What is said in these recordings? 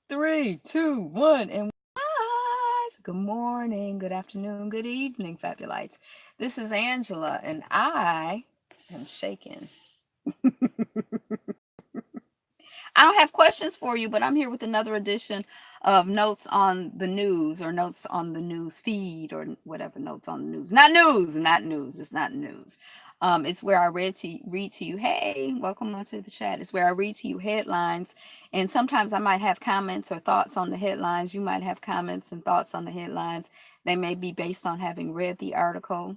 Three, two, one, and live. Good morning, good afternoon, good evening, Fabulites. This is Angela, and I am shaking. I don't have questions for you, but I'm here with another edition of Notes on the News or Notes on the News feed or whatever notes on the news. Not news, not news. It's not news. It's where I read to you. Hey, welcome onto the chat. It's where I read to you headlines, and sometimes I might have comments or thoughts on the headlines. You might have comments and thoughts on the headlines. They may be based on having read the article,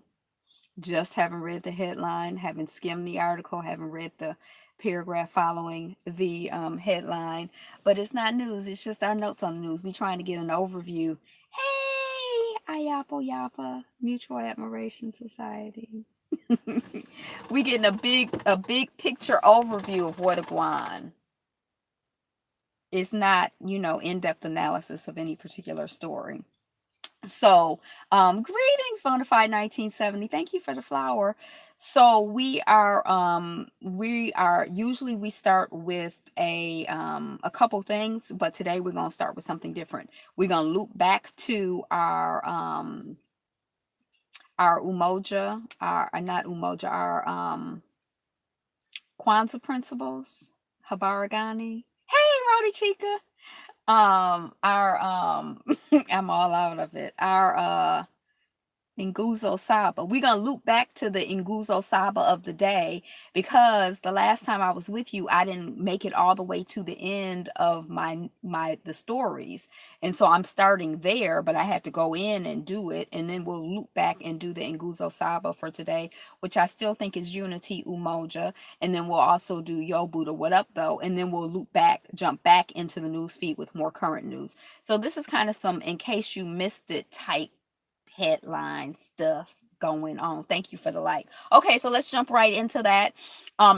just haven't read the headline, haven't skimmed the article, haven't read the paragraph following the headline. But it's not news, it's just our notes on the news. We trying to get an overview. Hey, Ayapo Yapa, Mutual Admiration Society. We getting a big picture overview of what iguan. It's not, in-depth analysis of any particular story. So, greetings, Bonafide 1970. Thank you for the flower. So we are usually we start with a couple things, but today we're gonna start with something different. We're gonna loop back to our Umoja, our not Umoja, our Kwanzaa principles, Habaragani. Hey, Rowdy Chica. Our I'm all out of it. Our Nguzo Saba. We're gonna loop back to the Nguzo Saba of the day because the last time I was with you, I didn't make it all the way to the end of the stories. And so I'm starting there, but I had to go in and do it, and then we'll loop back and do the Nguzo Saba for today, which I still think is Unity Umoja. And then we'll also do Yo Buddha, what up though? And then we'll jump back into the news feed with more current news. So this is kind of some in case you missed it type headline stuff going on. Thank you for the like. Okay, so let's jump right into that.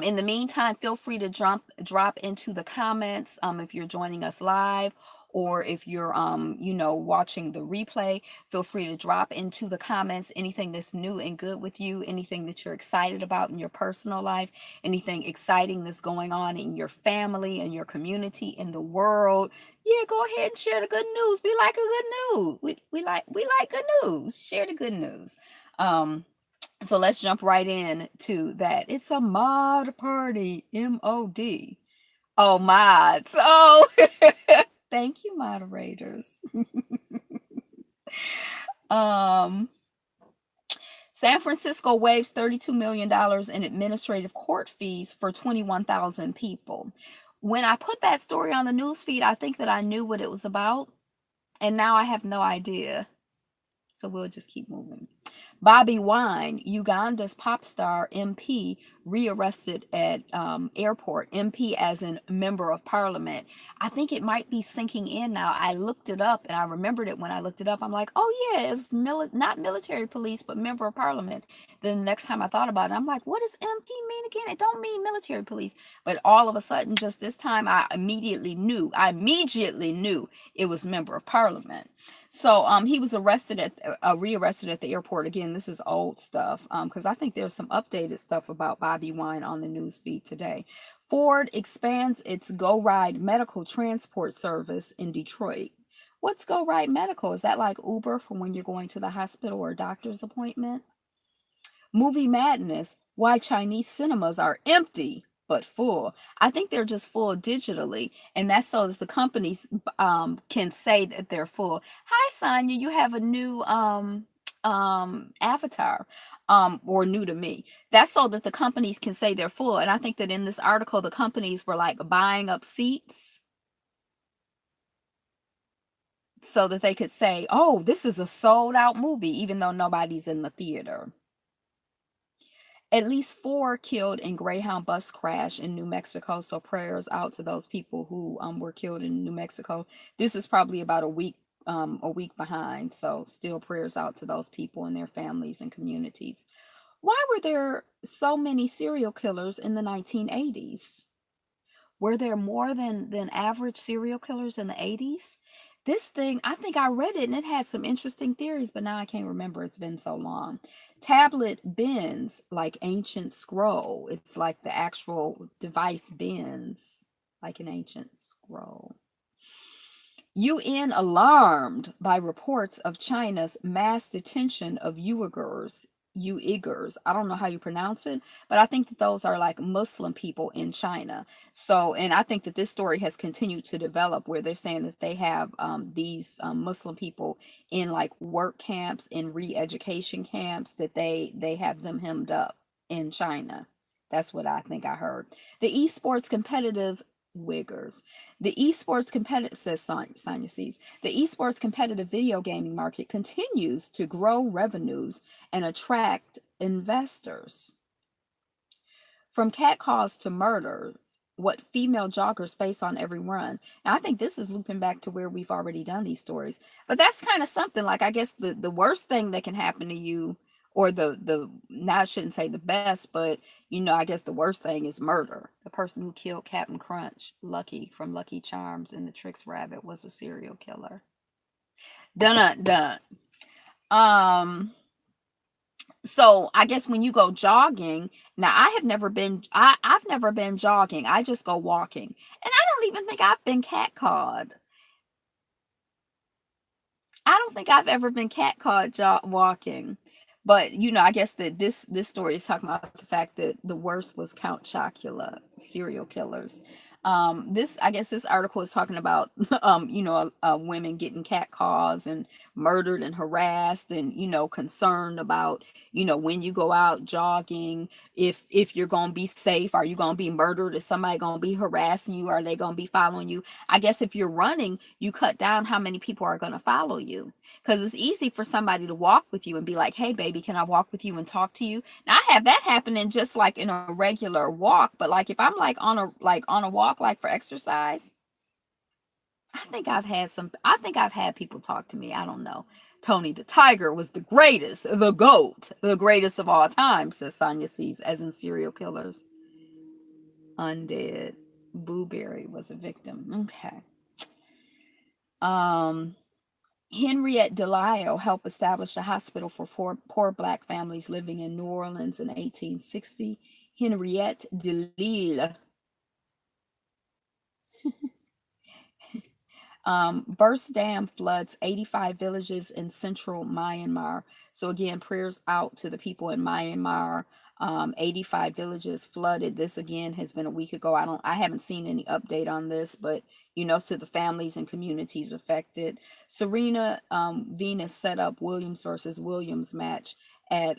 In the meantime, feel free to drop into the comments if you're joining us live, or if you're watching the replay. Feel free to drop into the comments anything that's new and good with you, anything that you're excited about in your personal life, anything exciting that's going on in your family, in your community, in the world. Yeah, go ahead and share the good news. We like a good news. We like good news. Share the good news. So let's jump right in to that. It's a mod party. MOD. Oh, mods. Oh, thank you, moderators. um San Francisco waives $32 million in administrative court fees for 21,000 people. When I put that story on the news feed, I think that I knew what it was about, and now I have no idea. So we'll just keep moving. Bobby Wine, Uganda's pop star MP, rearrested at airport. MP as in member of parliament. I think it might be sinking in now. I looked it up and I remembered it when I looked it up. I'm like, oh yeah, it was not military police, but member of parliament. Then the next time I thought about it, I'm like, what does MP mean again? It don't mean military police. But all of a sudden, just this time, I immediately knew it was member of parliament. So he was rearrested at the airport. Again, this is old stuff because I think there's some updated stuff about Bobby Wine on the news feed today. Ford expands its Go Ride medical transport service in Detroit. What's Go Ride Medical? Is that like Uber for when you're going to the hospital or a doctor's appointment? Movie Madness, why Chinese cinemas are empty but full. I think they're just full digitally, and that's so that the companies can say that they're full. Hi, Sonia, you have a new avatar, or new to me. That's so that the companies can say they're full. And I think that in this article, the companies were like buying up seats so that they could say, oh, this is a sold out movie, even though nobody's in the theater. At least 4 killed in Greyhound bus crash in New Mexico. So prayers out to those people who were killed in New Mexico. This is probably about a week behind. So still prayers out to those people and their families and communities. Why were there so many serial killers in the 1980s? Were there more than average serial killers in the 80s? This thing, I think I read it and it had some interesting theories, but now I can't remember. It's been so long. Tablet bends like ancient scroll. It's like the actual device bends like an ancient scroll. UN alarmed by reports of China's mass detention of Uyghurs. I don't know how you pronounce it, but I think that those are like Muslim people in China. So, and I think that this story has continued to develop where they're saying that they have these Muslim people in like work camps, in re-education camps, that they have them hemmed up in China. That's what I think I heard. The esports competitive Wiggers. The esports competitive says Sonya sees. The esports competitive video gaming market continues to grow revenues and attract investors. From catcalls to murder, what female joggers face on every run. Now, I think this is looping back to where we've already done these stories, but that's kind of something like I guess the worst thing that can happen to you, or the now I shouldn't say the best, but I guess the worst thing is murder. The person who killed Captain Crunch, Lucky from Lucky Charms and the Tricks Rabbit, was a serial killer. Dun dun. Um. So I guess when you go jogging, now I've never been jogging. I just go walking. And I don't even think I've been catcalled. I don't think I've ever been catcalled walking. But I guess that this story is talking about the fact that the worst was Count Chocula, serial killers. This I guess this article is talking about women getting catcalls and murdered and harassed, and concerned about when you go out jogging, if you're gonna be safe, are you gonna be murdered, is somebody gonna be harassing you, are they gonna be following you? I guess if you're running, you cut down how many people are gonna follow you, because it's easy for somebody to walk with you and be like, hey baby, can I walk with you and talk to you? Now I have that happening just like in a regular walk, but like if I'm like on a walk like for exercise, I think I've had people talk to me. I don't know. Tony the Tiger was the greatest, the GOAT, the greatest of all time, says Sonya Sees, as in serial killers. Undead. Booberry was a victim. Okay. Henriette DeLisle helped establish a hospital for poor black families living in New Orleans in 1860. Henriette DeLisle. Burst Dam floods 85 villages in central Myanmar. So again, prayers out to the people in Myanmar. 85 villages flooded. This again has been a week ago. I haven't seen any update on this, but to the families and communities affected. Serena Venus set up Williams versus Williams match at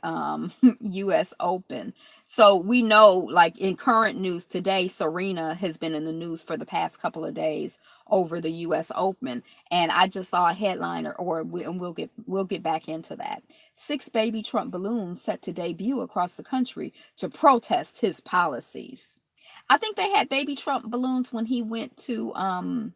US Open. So we know, like in current news today, Serena has been in the news for the past couple of days over the US Open, and I just saw a headline, and we'll get back into that. 6 baby Trump balloons set to debut across the country to protest his policies. I think they had baby Trump balloons when he went to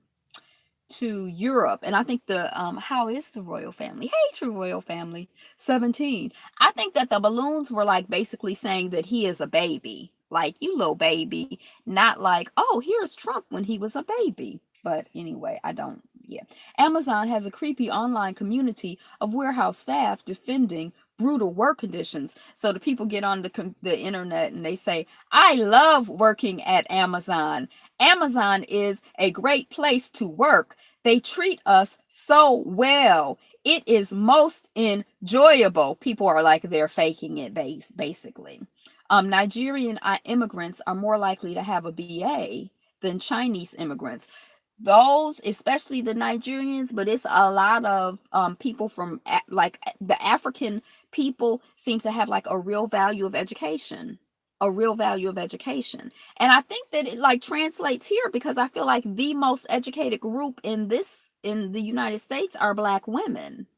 Europe, and I think the how is the royal family? Hey, true royal family, 17. I think that the balloons were like basically saying that he is a baby, like you little baby, not like, oh, here's Trump when he was a baby. But anyway, I don't. Yeah, Amazon has a creepy online community of warehouse staff defending brutal work conditions. So the people get on the internet and they say, I love working at Amazon. Amazon is a great place to work. They treat us so well. It is most enjoyable. People are like they're faking it basically. Nigerian immigrants are more likely to have a BA than Chinese immigrants. Those, especially the Nigerians, but it's a lot of people from like the African people seem to have like a real value of education, a real value of education. And I think that it like translates here because I feel like the most educated group in the United States are black women.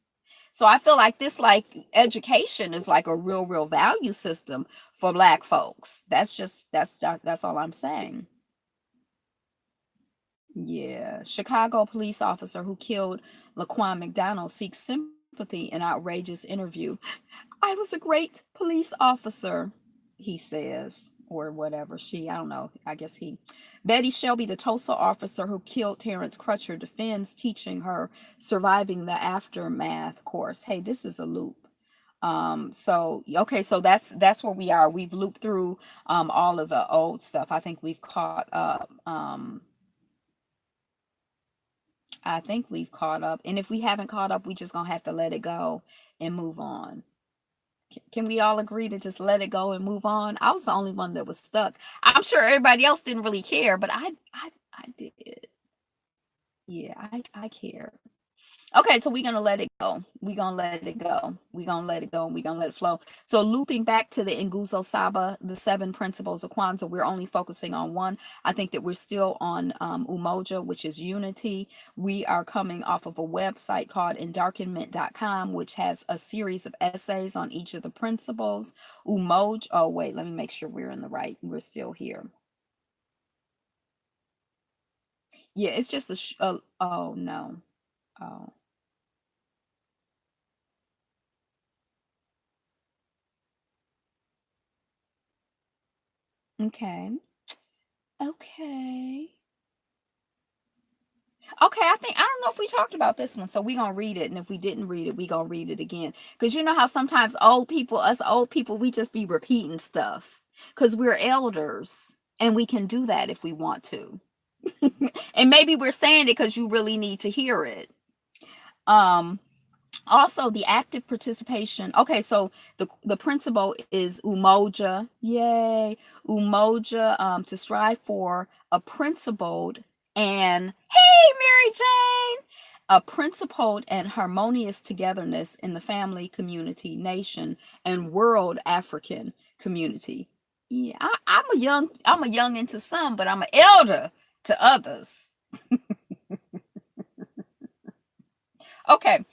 So I feel like this like education is like a real value system for black folks. That's all I'm saying. Yeah. Chicago police officer who killed Laquan McDonald seeks sympathy in outrageous interview. I was a great police officer, he says, or whatever. I don't know. I guess he. Betty Shelby, the Tulsa officer who killed Terrence Crutcher, defends teaching her surviving the aftermath course. Hey, this is a loop. So okay, so that's where we are. We've looped through all of the old stuff. I think we've caught up. I think we've caught up. And if we haven't caught up, we just gonna have to let it go and move on. Can we all agree to just let it go and move on? I was the only one that was stuck. I'm sure everybody else didn't really care, but I did. Yeah, I care. Okay, so we're gonna let it go. We're gonna let it go. We're gonna let it go and we're gonna let it flow. So looping back to the Nguzo Saba, the seven principles of Kwanzaa, we're only focusing on one. I think that we're still on Umoja, which is unity. We are coming off of a website called endarkenment.com, which has a series of essays on each of the principles. Umoja, oh wait, let me make sure we're in the right. We're still here. Yeah, it's just oh no. Oh. Okay. Okay. Okay, I don't know if we talked about this one, so we gonna read it, and if we didn't read it, we gonna read it again. Cause you know how sometimes us old people, we just be repeating stuff, cause we're elders, and we can do that if we want to. And maybe we're saying it because you really need to hear it. Um, Also the active participation. Okay, so the principle is umoja. Yay, umoja. To strive for a principled and hey, Mary Jane, a principled and harmonious togetherness in the family, community, nation, and world African community. Yeah, I'm a young to some, but I'm an elder to others. Okay.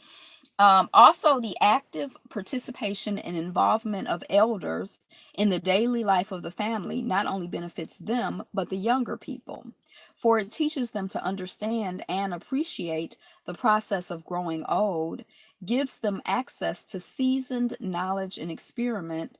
Also, the active participation and involvement of elders in the daily life of the family not only benefits them, but the younger people, for it teaches them to understand and appreciate the process of growing old, gives them access to seasoned knowledge and experience,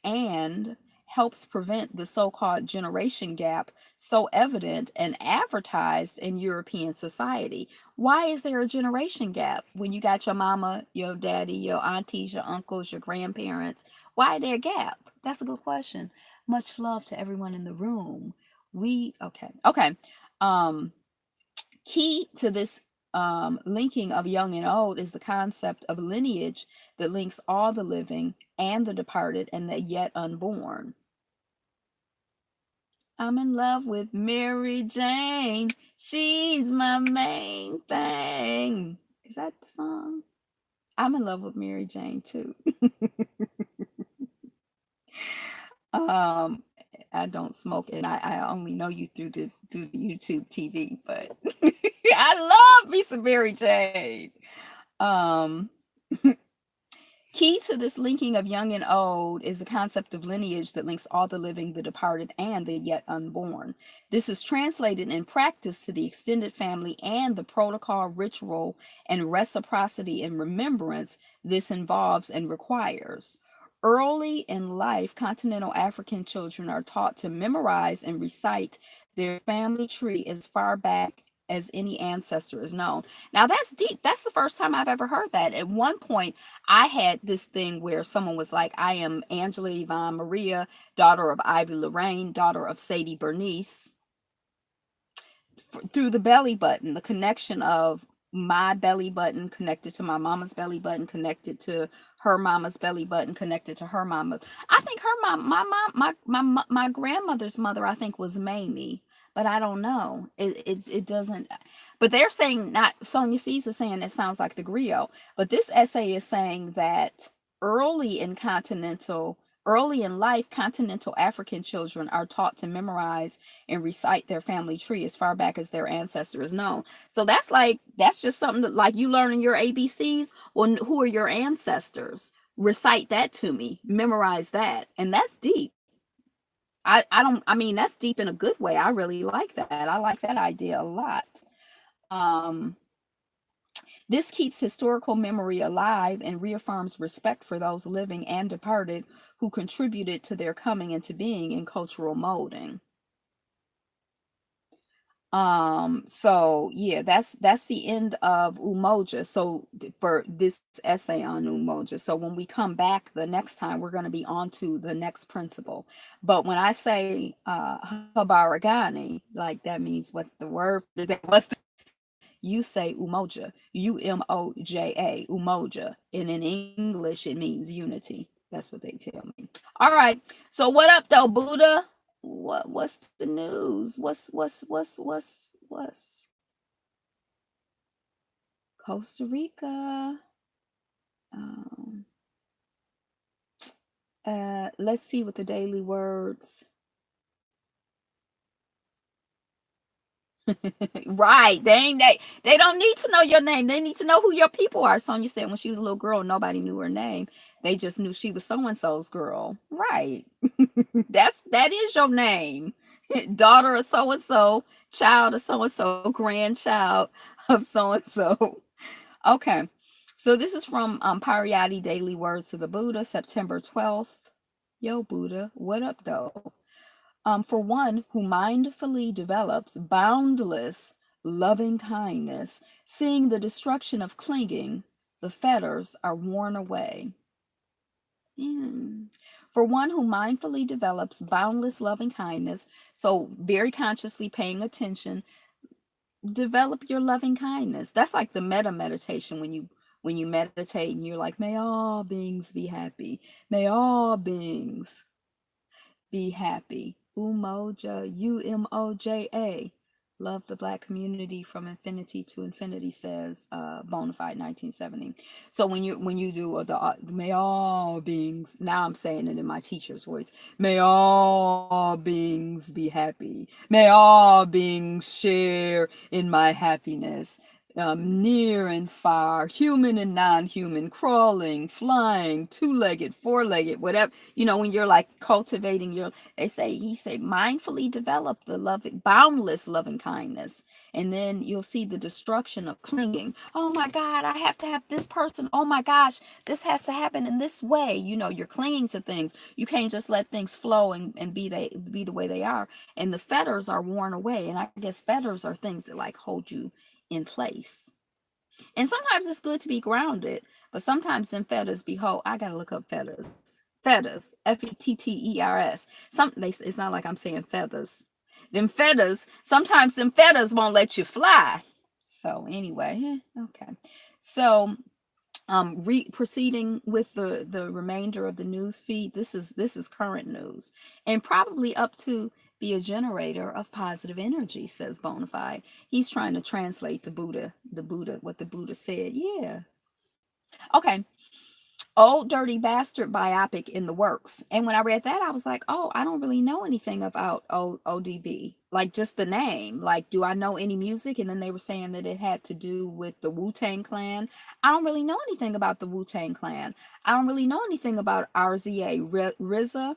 and helps prevent the so-called generation gap so evident and advertised in European society. Why is there a generation gap when you got your mama, your daddy, your aunties, your uncles, your grandparents? Why there a gap? That's a good question. Much love to everyone in the room. Okay. Um Key to this linking of young and old is the concept of lineage that links all the living and the departed and the yet unborn. I'm in love with Mary Jane. She's my main thing. Is that the song? I'm in love with Mary Jane too. um, I don't smoke and I only know you through the YouTube TV, but I love me some Mary Jane. Um, Key to this linking of young and old is the concept of lineage that links all the living, the departed, and the yet unborn. This is translated in practice to the extended family and the protocol, ritual, and reciprocity and remembrance this involves and requires. Early in life, continental African children are taught to memorize and recite their family tree as far back as any ancestor is known. Now that's deep. That's the first time I've ever heard that. At one point, I had this thing where someone was like, I am Angela Yvonne Maria, daughter of Ivy Lorraine, daughter of Sadie Bernice, through the belly button, the connection of my belly button connected to my mama's belly button, connected to her mama's belly button, connected to her mama. I think her mom, my mom, my grandmother's mother, I think was Mamie, but I don't know. It doesn't. But they're saying not. Sonia C's is saying it sounds like the griot, but this essay is saying that early in continental. Early in life, continental African children are taught to memorize and recite their family tree as far back as their ancestor is known. So that's just something that like you learning your ABCs. Well, who are your ancestors? Recite that to me. Memorize that, and that's deep. I don't. I mean, that's deep in a good way. I really like that. I like that idea a lot. Um, this keeps historical memory alive and reaffirms respect for those living and departed who contributed to their coming into being in cultural molding. So yeah, that's the end of Umoja. So for this essay on Umoja. So when we come back the next time, we're going to be on to the next principle. But when I say Habaragani, like that means what's the word? What's you say Umoja, Umoja, Umoja. And in English, it means unity. That's what they tell me. All right. So what up though, Buddha? What's the news? What's Costa Rica? Um, let's see what the daily words. Right. They don't need to know your name. They need to know who your people are. Sonya said when she was a little girl, nobody knew her name. They just knew she was so and so's girl. Right. That is your name. Daughter of so and so, child of so and so, grandchild of so and so. Okay. So this is from Pariyati Daily Words of the Buddha, September 12th. Yo, Buddha, what up though? For one who mindfully develops boundless loving kindness, seeing the destruction of clinging, the fetters are worn away. For one who mindfully develops boundless loving kindness, so very consciously paying attention, develop your loving kindness. That's like the meta meditation when you meditate and you're like, may all beings be happy. May all beings be happy. Umoja, Umoja. Love the Black community from infinity to infinity, says Bonafide 1970. So when you do the may all beings, now I'm saying it in my teacher's voice, may all beings be happy. May all beings share in my happiness. Near and far, human and non-human, crawling, flying, two-legged, four-legged, whatever. When you're like cultivating your, he say, mindfully develop the loving, boundless loving kindness. And then you'll see the destruction of clinging. Oh my God, I have to have this person. Oh my gosh, this has to happen in this way. You're clinging to things. You can't just let things flow and be the way they are. And the fetters are worn away. And I guess fetters are things that like hold you in place. And sometimes it's good to be grounded, but sometimes in fetters, behold, I gotta look up fetters. Fetters, Fetters. It's not like I'm saying feathers. Sometimes them fetters won't let you fly. So anyway, okay. So proceeding with the remainder of the news feed. This is current news, and probably up to be a generator of positive energy, says Bonafide. He's trying to translate what the Buddha said. Yeah. Okay. Old Dirty Bastard biopic in the works. And when I read that, I was like, oh, I don't really know anything about ODB. Like just the name. Like, do I know any music? And then they were saying that it had to do with the Wu-Tang Clan. I don't really know anything about the Wu-Tang Clan. I don't really know anything about RZA, RZA.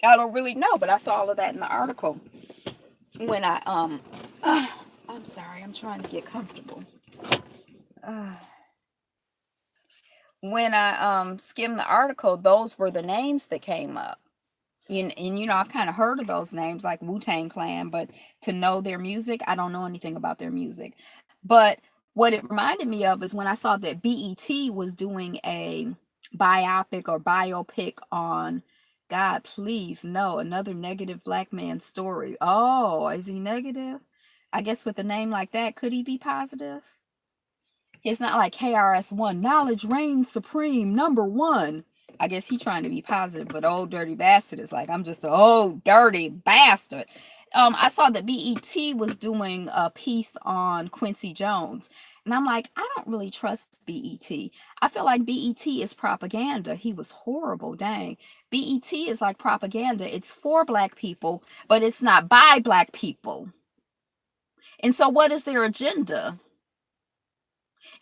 I don't really know, but I saw all of that in the article. When I'm sorry, I'm trying to get comfortable. When I skimmed the article, those were the names that came up. And I've kind of heard of those names like Wu-Tang Clan, but to know their music, I don't know anything about their music. But what it reminded me of is when I saw that BET was doing a biopic or biopic on, God, please, no, another negative black man story. Oh, is he negative? I guess with a name like that, could he be positive? It's not like KRS-One, knowledge reigns supreme, number one. I guess he trying to be positive, but old dirty bastard is like, I'm just an old dirty bastard. I saw that BET was doing a piece on Quincy Jones, and I'm like, I don't really trust BET. I feel like BET is propaganda. He was horrible, dang. BET is like propaganda. It's for black people, but it's not by black people. And so what is their agenda?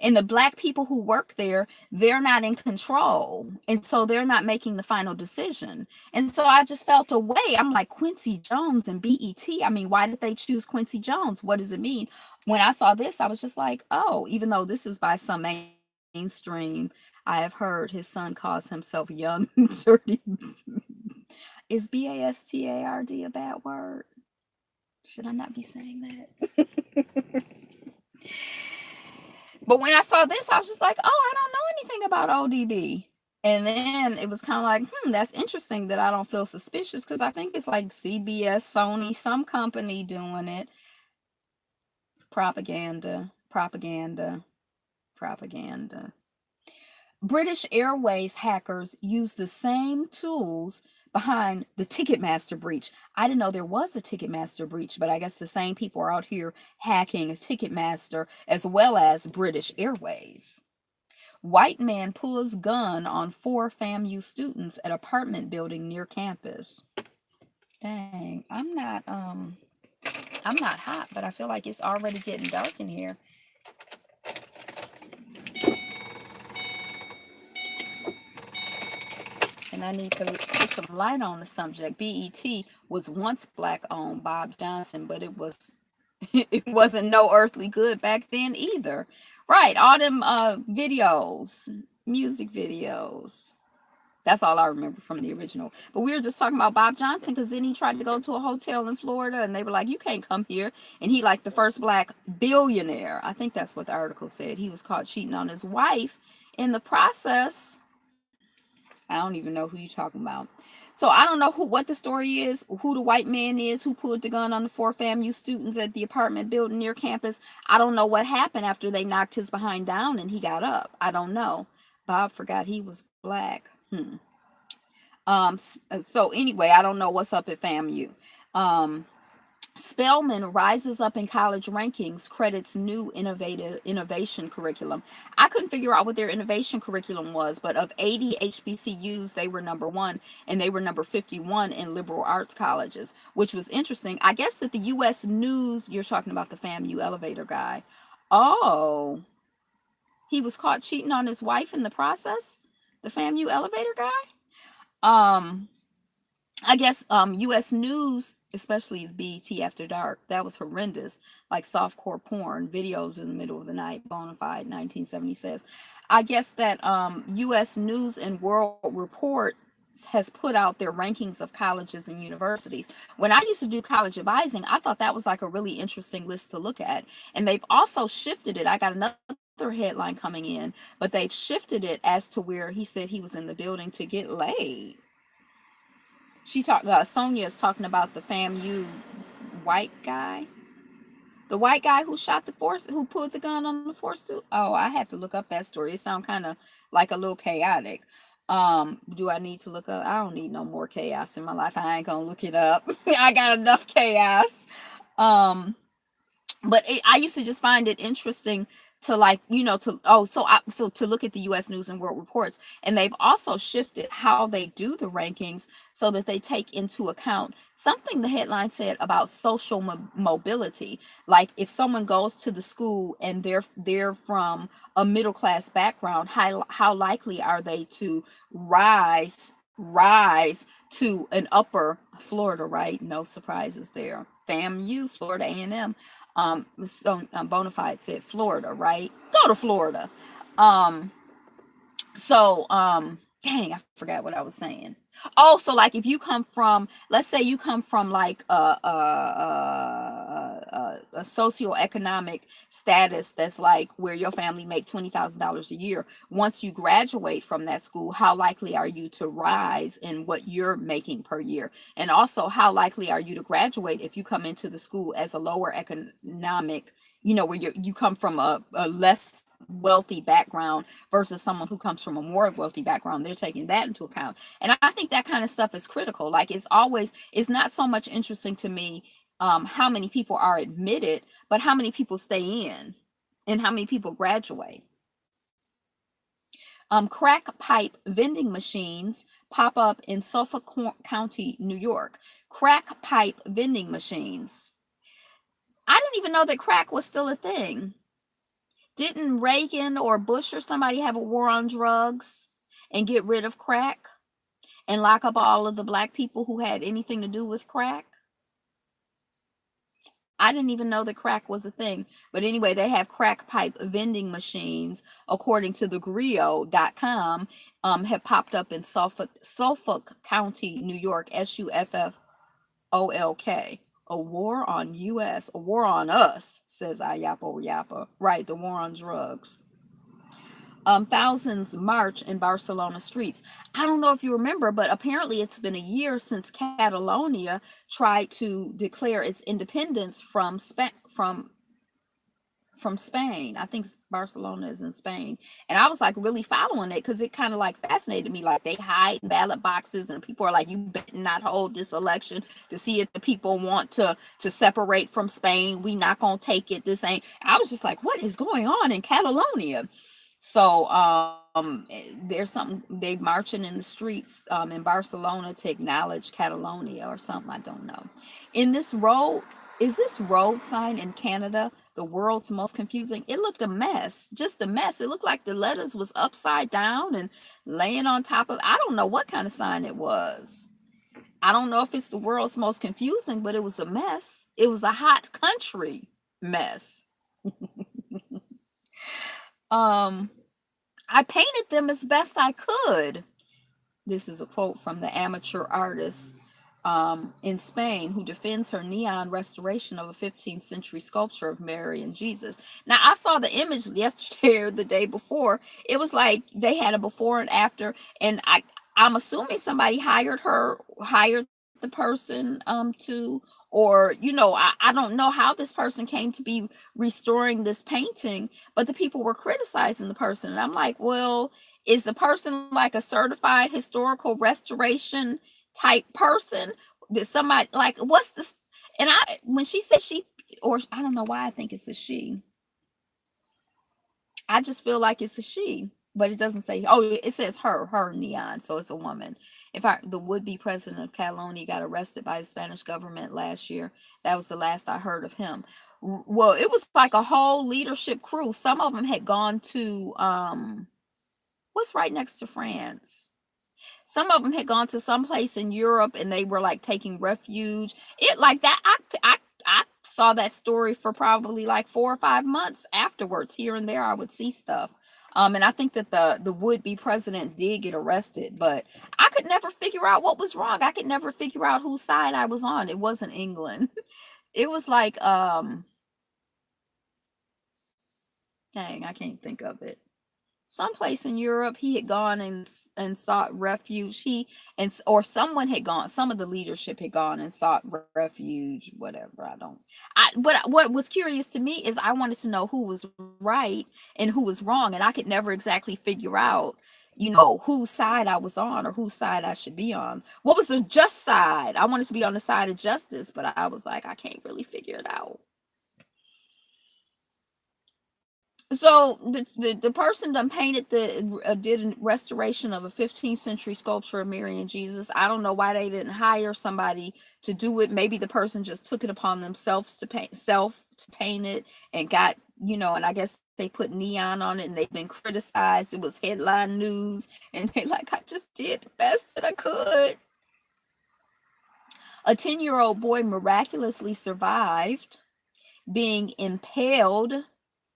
And the black people who work there, they're not in control, and so they're not making the final decision. And so I just felt a way. I'm like, Quincy Jones and BET, I mean, why did they choose Quincy Jones? What does it mean? When I saw this, I was just like, oh, even though this is by some mainstream, I have heard his son calls himself young dirty. Is bastard a bad word? Should I not be saying that? But when I saw this, I was just like, oh, I don't know anything about ODB. And then it was kind of like, that's interesting that I don't feel suspicious, because I think it's like CBS, Sony, some company doing it. Propaganda. Propaganda. Propaganda. British Airways hackers used the same tools behind the Ticketmaster breach. I didn't know there was a Ticketmaster breach, but I guess the same people are out here hacking Ticketmaster as well as British Airways. White man pulls gun on 4 FAMU students at apartment building near campus. Dang, I'm not hot, but I feel like it's already getting dark in here. And I need to put some light on the subject. BET was once black owned, Bob Johnson, but it wasn't no earthly good back then either. Right, all them videos, music videos. That's all I remember from the original. But we were just talking about Bob Johnson because then he tried to go to a hotel in Florida and they were like, you can't come here. And he, like the first black billionaire, I think that's what the article said, he was caught cheating on his wife in the process. I don't even know who you're talking about. So I don't know what the story is, who the white man is who pulled the gun on the 4 FAMU students at the apartment building near campus. I don't know what happened after they knocked his behind down and he got up. I don't know. Bob forgot he was black. So anyway, I don't know what's up at FAMU. Spelman rises up in college rankings, credits new innovation curriculum. I couldn't figure out what their innovation curriculum was, but of 80 HBCUs, they were number 1, and they were number 51 in liberal arts colleges, which was interesting. I guess that the U.S. News, you're talking about the FAMU elevator guy. Oh, he was caught cheating on his wife in the process? The FAMU elevator guy? I guess U.S. News, especially BET After Dark, that was horrendous, like softcore porn, videos in the middle of the night, Bonafide 1970 says. I guess that U.S. News and World Report has put out their rankings of colleges and universities. When I used to do college advising, I thought that was like a really interesting list to look at. And they've also shifted it. I got another headline coming in, but they've shifted it as to where he said he was in the building to get laid. Sonia is talking about the FAMU white guy. The white guy who who pulled the gun on the force. Oh, I had to look up that story. It sounds kind of like a little chaotic. Do I need to look up? I don't need no more chaos in my life. I ain't gonna look it up. I got enough chaos. But I used to just find it interesting to to look at the U.S. News and World Reports, and they've also shifted how they do the rankings so that they take into account something the headline said about social mobility. Like if someone goes to the school and they're from a middle class background, how likely are they to rise to an upper Florida, right? No surprises there. FAMU, Florida A&M. Bonafide said Florida, right? Go to Florida. Dang, I forgot what I was saying. Oh, so like if you come from, let's say you come from like a socioeconomic status that's like where your family make $20,000 a year. Once you graduate from that school, how likely are you to rise in what you're making per year? And also, how likely are you to graduate if you come into the school as a lower economic, where you come from a less wealthy background versus someone who comes from a more wealthy background? They're taking that into account. And I think that kind of stuff is critical. Like it's not so much interesting to me how many people are admitted, but how many people stay in and how many people graduate. Crack pipe vending machines pop up in Suffolk County, New York. Crack pipe vending machines. I didn't even know that crack was still a thing. Didn't Reagan or Bush or somebody have a war on drugs and get rid of crack and lock up all of the black people who had anything to do with crack? I didn't even know that crack was a thing. But anyway, they have crack pipe vending machines, according to the Grio.com, have popped up in Suffolk County, New York, SUFFOLK. A war on us, a war on us, says Ayapo Yapa. Right, the war on drugs. Thousands march in Barcelona streets. I don't know if you remember, but apparently it's been a year since Catalonia tried to declare its independence from from Spain. I think Barcelona is in Spain. And I was like really following it because it kind of like fascinated me. Like they hide ballot boxes and people are like, you better not hold this election to see if the people want to separate from Spain. We not gonna take it. This ain't. I was just like, what is going on in Catalonia? So there's something they marching in the streets in Barcelona to acknowledge Catalonia or something. I don't know. In this road, is this road sign in Canada the world's most confusing? It looked a mess, just a mess. It looked like the letters was upside down and laying on top of. I don't know what kind of sign it was. I don't know if it's the world's most confusing, but it was a mess. It was a hot country mess. Um, I painted them as best I could. This is a quote from the amateur artist in Spain who defends her neon restoration of a 15th century sculpture of Mary and Jesus. Now, I saw the image yesterday or the day before. It was like they had a before and after, and I'm assuming somebody hired the person to, or I don't know how this person came to be restoring this painting, but the people were criticizing the person, and I'm like, well, is the person like a certified historical restoration type person? Did somebody like what's this? And I when she said she, or I don't know why I think it's a she. I just feel like it's a she, but it doesn't say. Oh, it says her neon, so it's a woman. The would-be president of Catalonia got arrested by the Spanish government last year. That was the last I heard of him. Well, it was like a whole leadership crew. Some of them had gone to what's right next to France. Some of them had gone to some place in Europe and they were like taking refuge. It like that. I saw that story for probably like 4 or 5 months afterwards. Here and there, I would see stuff. And I think that the would-be president did get arrested, but I could never figure out what was wrong. I could never figure out whose side I was on. It wasn't England. It was like dang, I can't think of it. Someplace in Europe, he had gone and sought refuge. Or someone had gone. Some of the leadership had gone and sought refuge. Whatever, I don't. But what was curious to me is I wanted to know who was right and who was wrong, and I could never exactly figure out, whose side I was on or whose side I should be on. What was the just side? I wanted to be on the side of justice, but I was like, I can't really figure it out. So the person done painted did a restoration of a 15th century sculpture of Mary and Jesus. I don't know why they didn't hire somebody to do it. Maybe the person just took it upon themselves to paint it and got, and I guess they put neon on it and they've been criticized. It was headline news and they like, I just did the best that I could. A 10-year-old boy miraculously survived being impaled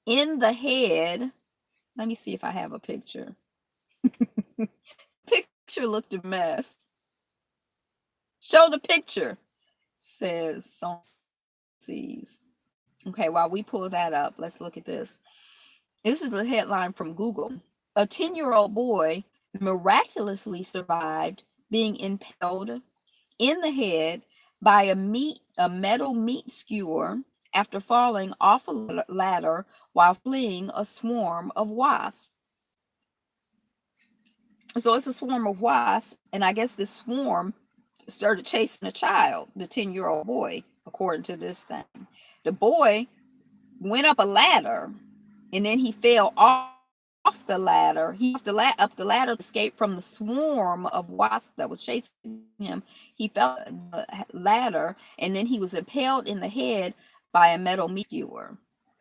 in the head. Let me see if I have a picture. Picture looked a mess. Show the picture, says Son sees. Okay, while we pull that up, let's look at this. This is the headline from Google. A 10-year-old boy miraculously survived being impaled in the head by a metal meat skewer after falling off a ladder while fleeing a swarm of wasps. So it's a swarm of wasps, and I guess this swarm started chasing a child, the 10-year-old boy, according to this thing. The boy went up a ladder, and then he fell off the ladder. He up the ladder to escape from the swarm of wasps that was chasing him. He fell the ladder, and then he was impaled in the head by a metal meat skewer,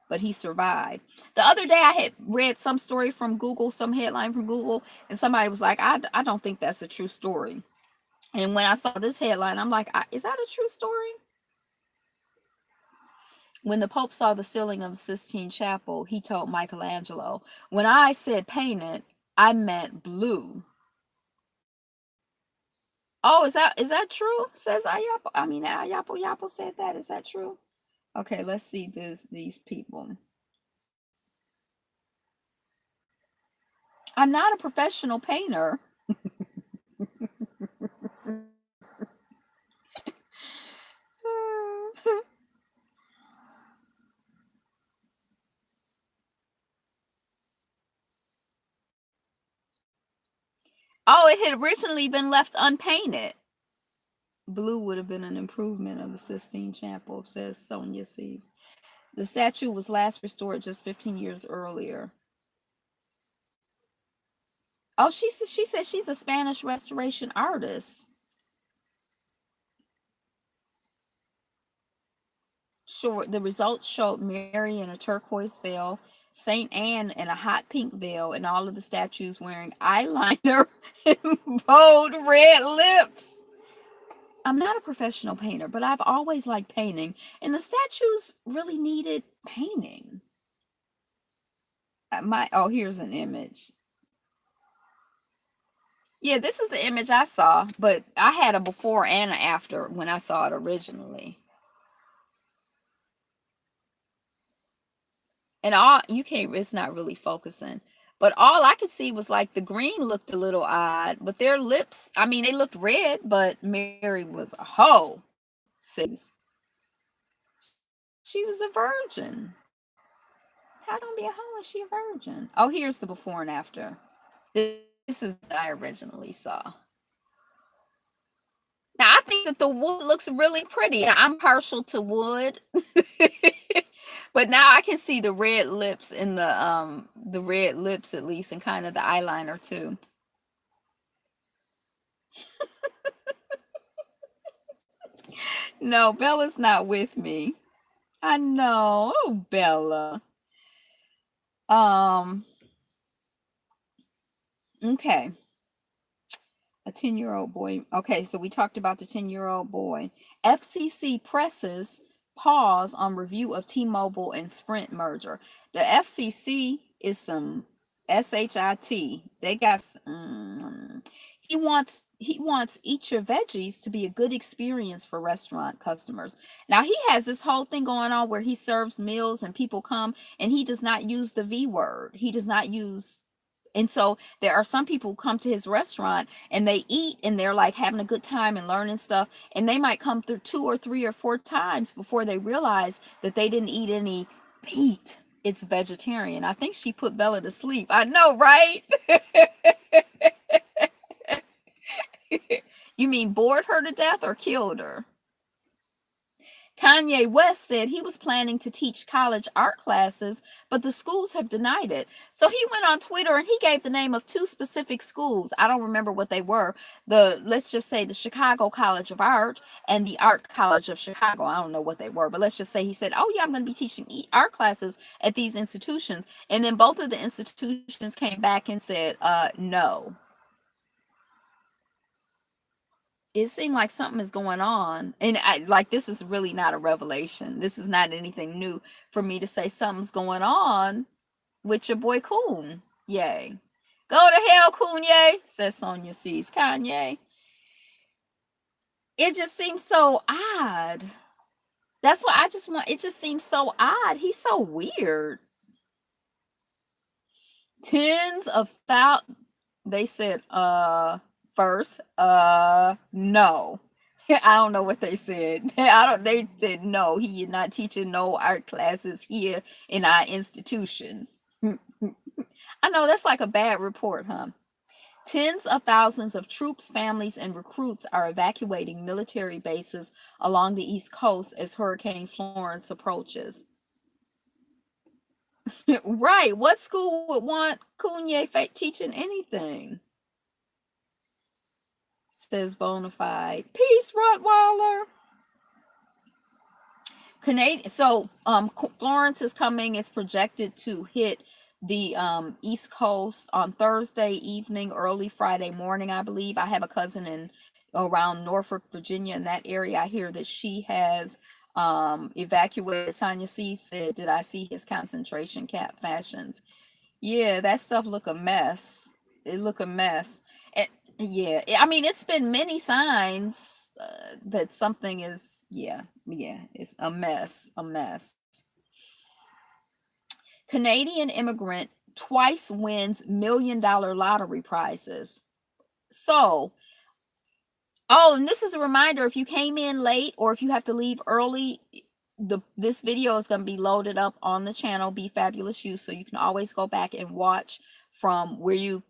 but he survived. The other day I had read some story from Google, some headline from Google, and somebody was like, I don't think that's a true story. And when I saw this headline, I'm like, is that a true story? When the Pope saw the ceiling of the Sistine Chapel, he told Michelangelo, when I said painted, I meant blue. Oh, is that true? Says Ayapo. I mean, Ayapo said that. Is that true? Okay, let's see these people. I'm not a professional painter. Oh, it had originally been left unpainted. Blue would have been an improvement of the Sistine Chapel, says Sonia Sees. The statue was last restored just 15 years earlier. Oh, she said she's a Spanish restoration artist. Sure, the results showed Mary in a turquoise veil, Saint Anne in a hot pink veil, and all of the statues wearing eyeliner and bold red lips. I'm not a professional painter, but I've always liked painting, and the statues really needed painting. Here's an image. Yeah, this is the image I saw, but I had a before and an after when I saw it originally. And all you can't, it's not really focusing. But all I could see was like the green looked a little odd, but their lips, I mean, they looked red, but Mary was a hoe. Says she was a virgin. How gonna be a hoe and she a virgin? Oh, here's the before and after. This is what I originally saw. Now I think that the wood looks really pretty. I'm partial to wood. But now I can see the red lips in the red lips at least, and kind of the eyeliner too. No, Bella's not with me. I know. Oh, Bella. Okay. A 10-year-old boy. Okay, so we talked about the 10-year-old boy. FCC presses pause on review of T-Mobile and Sprint merger. The FCC is some SHIT. They got he wants Eat Your Veggies to be a good experience for restaurant customers. Now he has this whole thing going on where he serves meals and people come and he does not use the V word. He does not use, and so there are some people who come to his restaurant and they eat and they're like having a good time and learning stuff, and they might come through 2 or 3 or 4 times before they realize that they didn't eat any meat. It's vegetarian. I think she put Bella to sleep. I know, right? You mean bored her to death or killed her? Kanye West said he was planning to teach college art classes, but the schools have denied it. So he went on Twitter and he gave the name of 2 specific schools. I don't remember what they were. Let's just say the Chicago College of Art and the Art College of Chicago. I don't know what they were, but let's just say he said, "Oh yeah, I'm going to be teaching art classes at these institutions." And then both of the institutions came back and said, "No." It seemed like something is going on, and this is really not a revelation. This is not anything new for me to say something's going on with your boy Coon. Yay. Go to hell, Kanye, says Sonia Sees. Kanye. It just seems so odd. That's what I just want. It just seems so odd. He's so weird. Tens of thousands. They said, first, no. I don't know what they said. They said no, he is not teaching no art classes here in our institution. I know that's like a bad report, huh? Tens of thousands of troops, families, and recruits are evacuating military bases along the East Coast as Hurricane Florence approaches. Right. What school would want Kanye teaching anything? Says Bonafide. Peace, Rottweiler. Florence is coming. It's projected to hit the East Coast on Thursday evening, early Friday morning, I believe. I have a cousin in around Norfolk, Virginia, in that area. I hear that she has evacuated. Sonia C said, "Did I see his concentration camp fashions?" Yeah, that stuff look a mess. It look a mess. And yeah, I mean, it's been many signs that something is, yeah, it's a mess, a mess. Canadian immigrant twice wins $1 million lottery prizes. So, and this is a reminder, if you came in late or if you have to leave early, this video is going to be loaded up on the channel Be Fabulous You, so you can always go back and watch from where you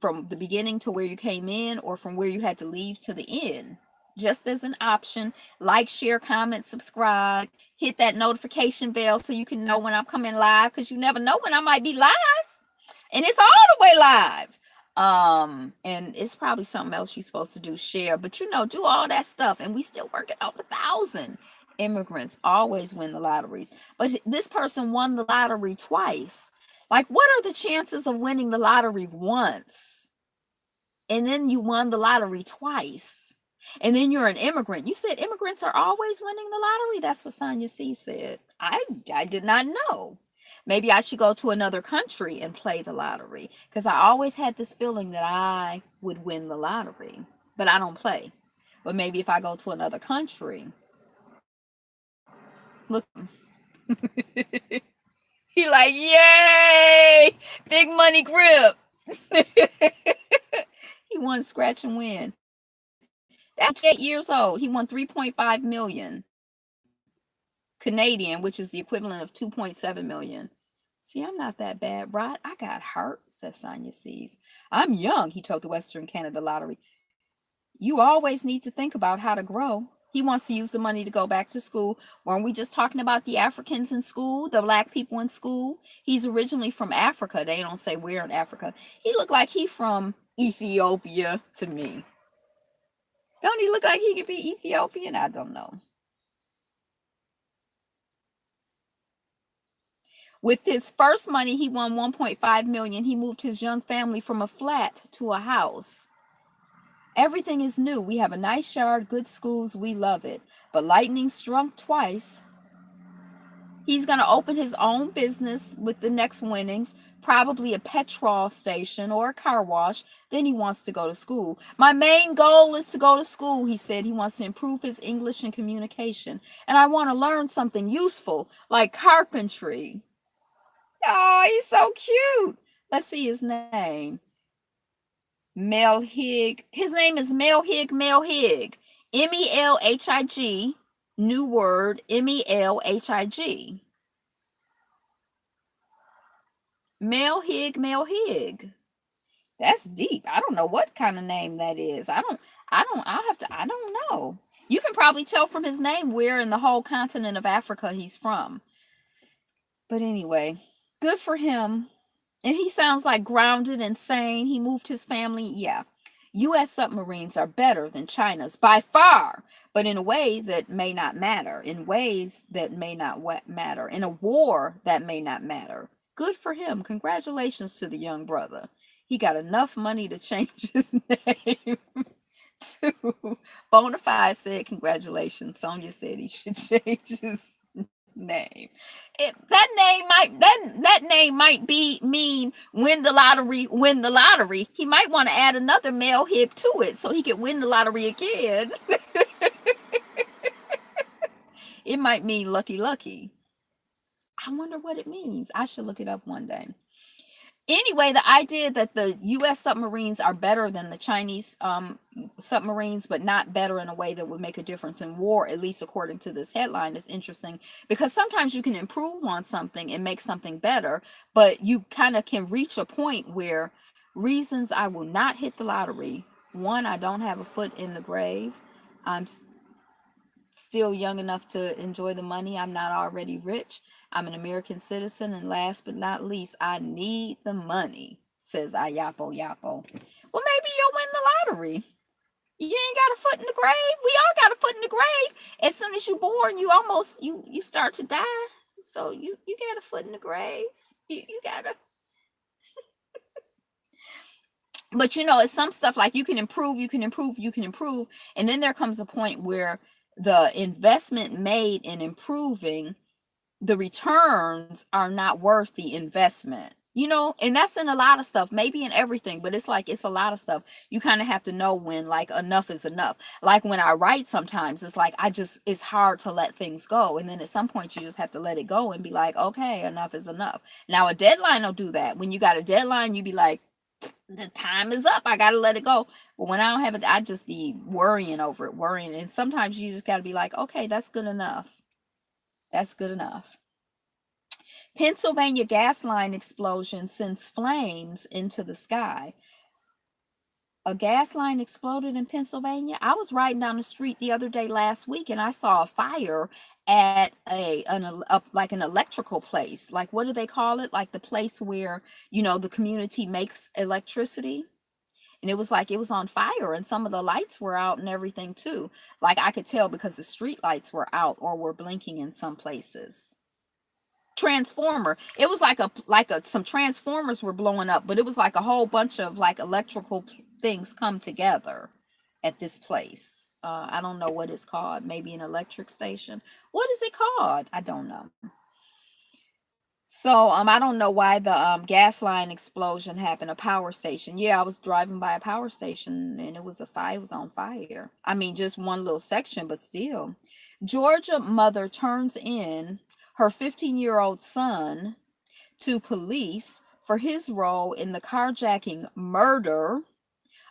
from the beginning to where you came in, or from where you had to leave to the end. Just as an option. Like, share, comment, subscribe, hit that notification bell so you can know when I'm coming live, because you never know when I might be live. And it's all the way live. And it's probably something else you're supposed to do, share, but do all that stuff, and we still working on 1,000. Immigrants always win the lotteries, but this person won the lottery twice. Like, what are the chances of winning the lottery once, and then you won the lottery twice, and then you're an immigrant? You said immigrants are always winning the lottery. That's what Sonia C said. I did not know. Maybe I should go to another country and play the lottery, because I always had this feeling that I would win the lottery, but I don't play. But maybe if I go to another country, look, he like, yay, big money grip. He won scratch and win. That's 8 years old. He won 3.5 million Canadian, which is the equivalent of 2.7 million. See, I'm not that bad, Rod. I got hurt, says Sonia Sees. I'm young, he told the Western Canada Lottery. You always need to think about how to grow. He wants to use the money to go back to school. Weren't we just talking about the Africans in school, the black people in school? He's originally from Africa. They don't say where in Africa. He looked like he from Ethiopia to me. Don't he look like he could be Ethiopian? I don't know. With his first money, he won 1.5 million. He moved his young family from a flat to a house. Everything is new. We have a nice yard, good schools. We love it. But lightning struck twice. He's going to open his own business with the next winnings, probably a petrol station or a car wash. Then he wants to go to school. My main goal is to go to school, he said. He wants to improve his English and communication. And I want to learn something useful, like carpentry. Oh, he's so cute. Let's see his name. Melhig. His name is Melhig. Melhig. New word. Melhig. Melhig. That's deep. I don't know what kind of name that is. I don't know. You can probably tell from his name where in the whole continent of Africa he's from. But anyway, good for him. And he sounds like grounded and sane. He moved his family. Yeah. U.S. submarines are better than China's by far, but in a way that may not matter, in ways that may not matter, in a war that may not matter. Good for him. Congratulations to the young brother. He got enough money to change his name to Bonafide said, congratulations. Sonia said he should change his name. That name might be mean win the lottery. He might want to add another male hip to it so he can win the lottery again. It might mean lucky. I wonder what it means. I should look it up one day. Anyway, the idea that the U.S. submarines are better than the Chinese submarines, but not better in a way that would make a difference in war, at least according to this headline, is interesting, because sometimes you can improve on something and make something better, but you kind of can reach a point where reasons I will not hit the lottery. One, I don't have a foot in the grave. I'm still young enough to enjoy the money. I'm not already rich. I'm an American citizen, and last but not least, I need the money, says Ayapo Yapo. Well, maybe you'll win the lottery. You ain't got a foot in the grave. We all got a foot in the grave. As soon as you're born, you start to die. So you got a foot in the grave. You gotta. But it's some stuff like you can improve, and then there comes a point where the investment made in improving, the returns are not worth the investment, and that's in a lot of stuff, maybe in everything, but it's a lot of stuff. You kind of have to know when like enough is enough. Like when I write, sometimes it's like it's hard to let things go, and then at some point you just have to let it go and be like, okay, enough is enough. Now a deadline will do that. When you got a deadline, you be like, the time is up, I gotta let it go. But when I don't have it, I just be worrying over it, and sometimes you just gotta be like, okay, that's good enough. Pennsylvania gas line explosion sends flames into the sky. a gas line exploded in Pennsylvania. I was riding down the street the other day last week and I saw a fire at like an electrical place. Like what do they call it? Like the place where, the community makes electricity. And it was like it was on fire and some of the lights were out and everything too. Like I could tell because the street lights were out or were blinking in some places. Transformer. It was like some transformers were blowing up, but it was like a whole bunch of like electrical things come together at this place. I don't know what it's called. Maybe an electric station. What is it called? I don't know. So I don't know why the gas line explosion happened. A power station. Yeah, I was driving by a power station and it was a fire. It was on fire. I mean, just one little section, but still. Georgia mother turns in her 15-year-old son to police for his role in the carjacking murder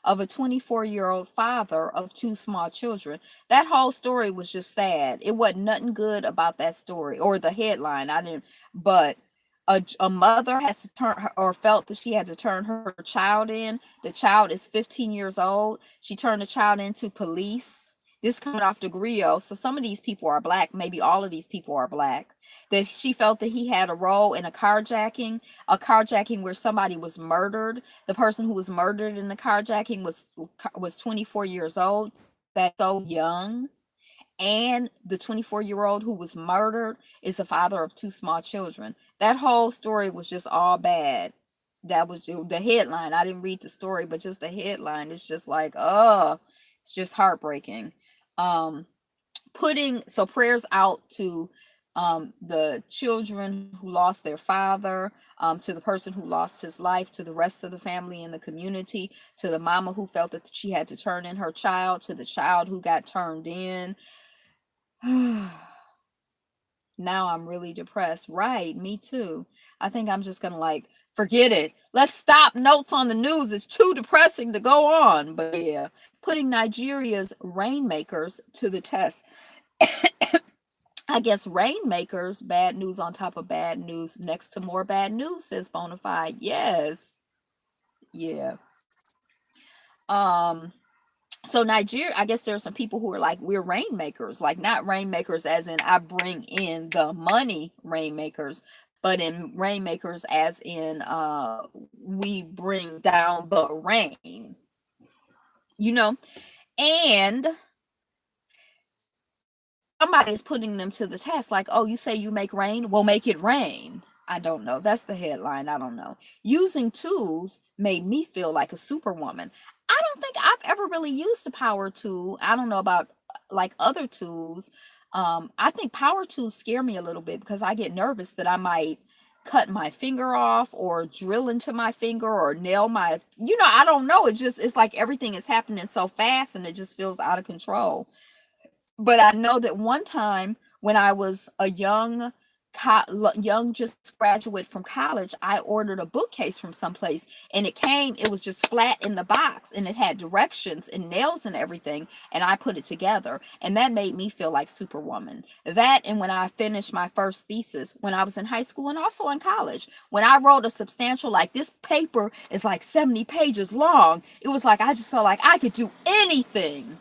of a 24-year-old father of two small children. That whole story was just sad. It wasn't nothing good about that story or the headline. I didn't, but a mother has to turn her, or felt that she had to turn her child in. The child is 15 years old. She turned the child into police. This coming off the griot. So some of these people are black. Maybe all of these people are black. That she felt that he had a role in a carjacking where somebody was murdered. The person who was murdered in the carjacking was 24 years old. That's so young. And the 24-year-old who was murdered is the father of two small children. That whole story was just all bad. That was the headline. I didn't read the story, but just the headline. It's just like, oh, it's just heartbreaking. So prayers out to the children who lost their father, to the person who lost his life, to the rest of the family in the community, to the mama who felt that she had to turn in her child, to the child who got turned in. Now I'm really depressed. Right, me too. I think I'm just gonna forget it. Let's stop notes on the news. It's too depressing to go on. But yeah, putting Nigeria's rainmakers to the test. I guess rainmakers, bad news on top of bad news, next to more bad news, says Bonafide. Yes. Yeah. So Nigeria, I guess there are some people who are like, we're rainmakers, like not rainmakers as in I bring in the money rainmakers, but in rainmakers as in we bring down the rain, and somebody's putting them to the test, like, oh, you say you make rain, well, make it rain. I don't know. That's the headline. I don't know. Using tools made me feel like a superwoman. I don't think I've ever really used a power tool. I don't know about like other tools. I think power tools scare me a little bit because I get nervous that I might cut my finger off or drill into my finger or nail my, I don't know. It's like everything is happening so fast and it just feels out of control. But I know that one time when I was a young just graduate from college, I ordered a bookcase from someplace and it was just flat in the box and it had directions and nails and everything, and I put it together, and that made me feel like superwoman. That, and when I finished my first thesis when I was in high school and also in college, when I wrote a substantial, like this paper is like 70 pages long, it was like I just felt like I could do anything.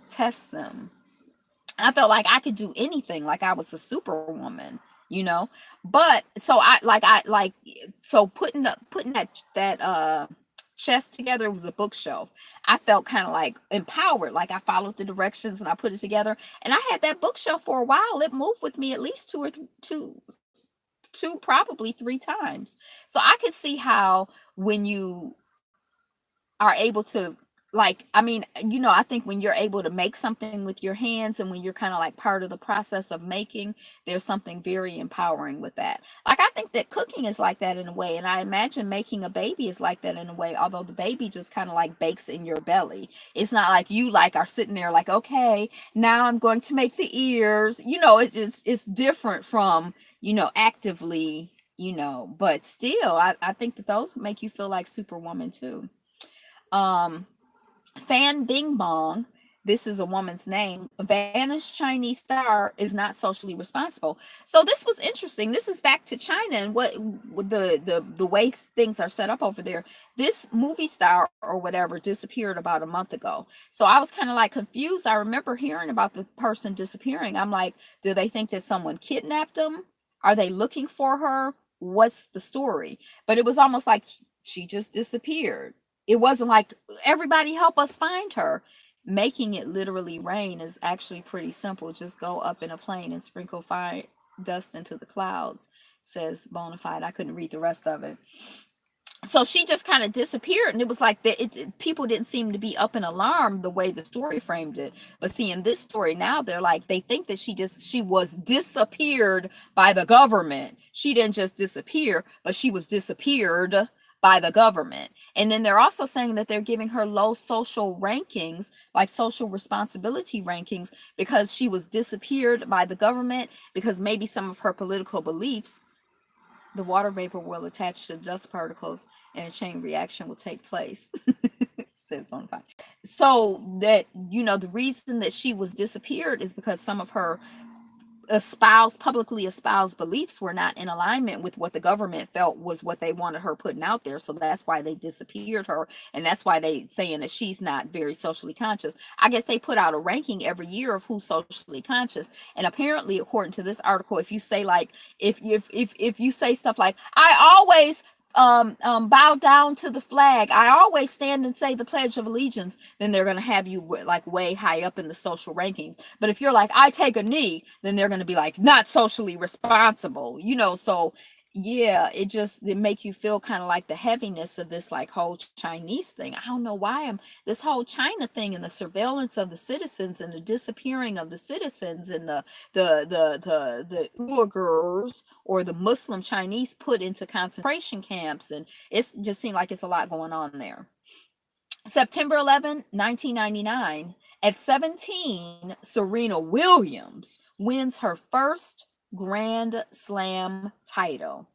Test them. I felt like I could do anything, like I was a superwoman, But so putting that chest together was a bookshelf. I felt kind of like empowered, like I followed the directions and I put it together. And I had that bookshelf for a while. It moved with me at least two, probably three times. So I could see how when you are able to, I think when you're able to make something with your hands and when you're kind of like part of the process of making, there's something very empowering with that. Like, I think that cooking is like that in a way. And I imagine making a baby is like that in a way, although the baby just kind of like bakes in your belly. It's not like you are sitting there like, okay, now I'm going to make the ears, it's different from, actively, but still, I think that those make you feel like superwoman too. Fan Bing Bong This is a woman's name. A vanished Chinese star is not socially responsible. So this was interesting. This is back to China and what the way things are set up over there. This movie star or whatever disappeared about a month ago. So I was kind of like confused. I remember hearing about the person disappearing. I'm like, do they think that someone kidnapped them? Are they looking for her? What's the story? But it was almost like she just disappeared. It wasn't like everybody help us find her. Making it literally rain is actually pretty simple. Just go up in a plane and sprinkle fire dust into the clouds, says Bonafide. I couldn't read the rest of it. So she just kind of disappeared, and it was like people didn't seem to be up in alarm the way the story framed it. But seeing this story now, they're like, they think that she was disappeared by the government. She didn't just disappear, but she was disappeared by the government. And then they're also saying that they're giving her low social rankings, like social responsibility rankings, because she was disappeared by the government, because maybe some of her political beliefs, the water vapor will attach to dust particles and a chain reaction will take place. Says Bonafide. So that, the reason that she was disappeared is because some of her publicly espoused beliefs were not in alignment with what the government felt was what they wanted her putting out there. So that's why they disappeared her, and that's why they saying that she's not very socially conscious. I guess they put out a ranking every year of who's socially conscious, and apparently, according to this article, if you say like if you say stuff like, I always bow down to the flag, I always stand and say the Pledge of Allegiance, then they're going to have you like way high up in the social rankings. But if you're like, I take a knee, then they're going to be like, not socially responsible, so yeah, it make you feel kind of like the heaviness of this like whole Chinese thing. I don't know why this whole China thing and the surveillance of the citizens and the disappearing of the citizens and the Uyghurs or the Muslim Chinese put into concentration camps, and it just seemed like it's a lot going on there. September 11, 1999, at 17, Serena Williams wins her first Grand Slam title.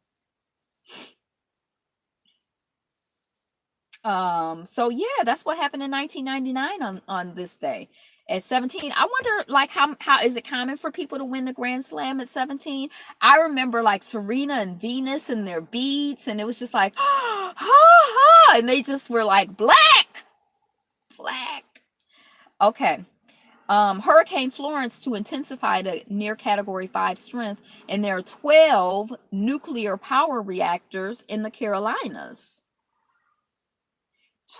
So yeah, that's what happened in 1999 on this day. At 17, I wonder like how is it common for people to win the Grand Slam at 17? I remember like Serena and Venus and their beads, and it was just like ha ha, and they just were like black. Okay. Hurricane Florence to intensify to near Category 5 strength, and there are 12 nuclear power reactors in the Carolinas.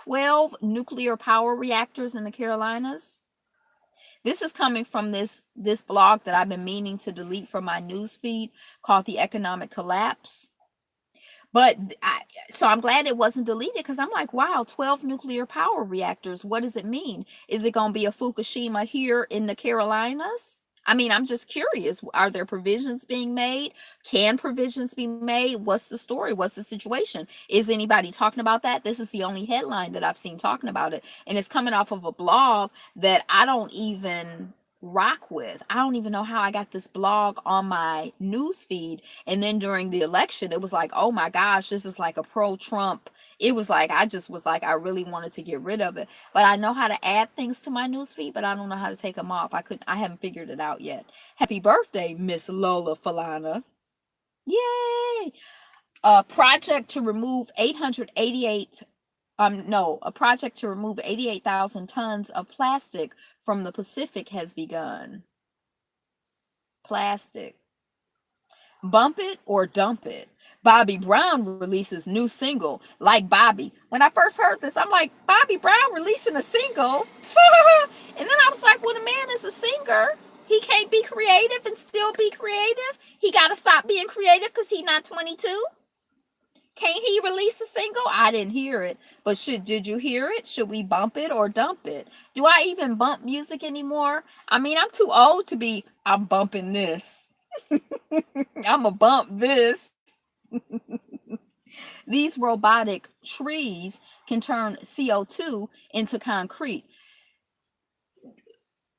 12 nuclear power reactors in the Carolinas. This is coming from this blog that I've been meaning to delete from my news feed called The Economic Collapse. But so I'm glad it wasn't deleted, because I'm like, wow, 12 nuclear power reactors. What does it mean? Is it going to be a Fukushima here in the Carolinas? I mean, I'm just curious. Are there provisions being made? Can provisions be made? What's the story? What's the situation? Is anybody talking about that? This is the only headline that I've seen talking about it. And it's coming off of a blog that I don't even rock with. I don't even know how I got this blog on my news feed. And then during the election, it was like, oh my gosh, this is like a pro-Trump. It was like, I just was like, I really wanted to get rid of it. But I know how to add things to my news feed, but I don't know how to take them off. I haven't figured it out yet. Happy birthday, Miss Lola Falana. Yay! A project to remove 88,000 tons of plastic from the Pacific has begun. Plastic. Bump it or dump it. Bobby Brown releases new single, Like Bobby. When I first heard this, I'm like, Bobby Brown releasing a single? And then I was like, well, the man is a singer. He can't be creative and still be creative. He got to stop being creative because he's not 22. Can't he release a single? I didn't hear it. But did you hear it? Should we bump it or dump it? Do I even bump music anymore? I mean, I'm too old to be, I'm bumping this. I'm a bump this. These robotic trees can turn CO2 into concrete.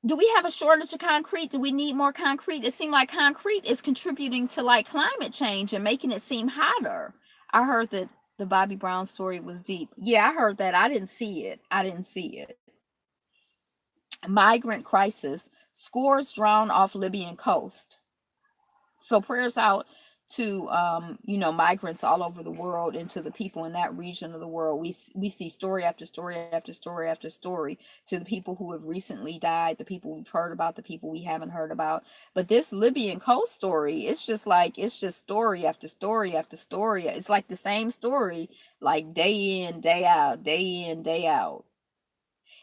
Do we have a shortage of concrete? Do we need more concrete? It seems like concrete is contributing to like climate change and making it seem hotter. I heard that the Bobby Brown story was deep. Yeah, I heard that. I didn't see it. Migrant crisis, scores drown off Libyan coast. So prayers out to migrants all over the world and to the people in that region of the world. We see story after story after story after story, to the people who have recently died, the people we've heard about, the people we haven't heard about. But this Libyan coast story, it's just story after story after story. It's like the same story, like day in, day out, day in, day out.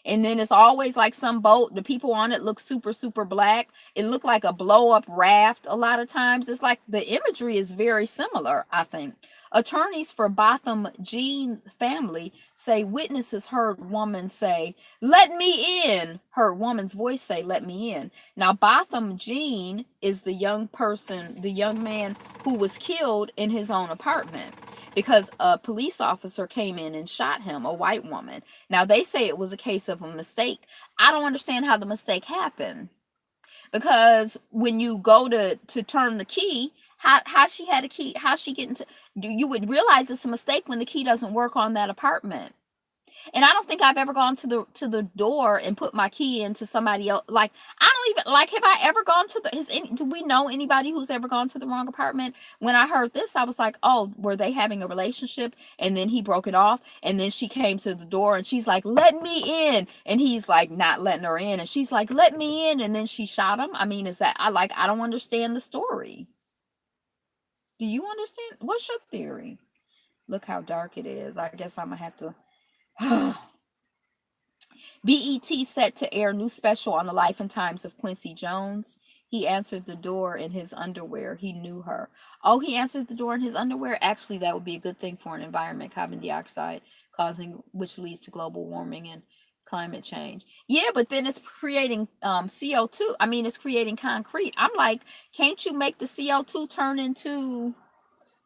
And then it's always like some boat, the people on it look super, super black. It looked like a blow up raft a lot of times. It's like the imagery is very similar, I think. Attorneys for Botham Jean's family say witnesses heard woman say, "Let me in." Heard woman's voice say, "Let me in." Now, Botham Jean is the young person, the young man who was killed in his own apartment because a police officer came in and shot him, a white woman. Now, they say it was a case of a mistake. I don't understand how the mistake happened, because when you go to turn the key, how she had a key, how she get into, you would realize it's a mistake when the key doesn't work on that apartment. And I don't think I've ever gone to the door and put my key into somebody else. Like, I don't even, like, have I ever gone to the, do we know anybody who's ever gone to the wrong apartment? When I heard this, I was like, oh, were they having a relationship and then he broke it off, and then she came to the door and she's like, "Let me in," and he's like not letting her in, and she's like, "Let me in," and then she shot him. I mean, is that, I don't understand the story. Do you understand? What's your theory? Look how dark it is. I guess I'm gonna have to BET set to air new special on the life and times of Quincy Jones. He answered the door in his underwear. He knew her. Oh, he answered the door in his underwear. Actually, that would be a good thing for an environment, carbon dioxide causing, which leads to global warming and climate change. Yeah, but then it's creating CO2. I mean, it's creating concrete. I'm like, can't you make the CO2 turn into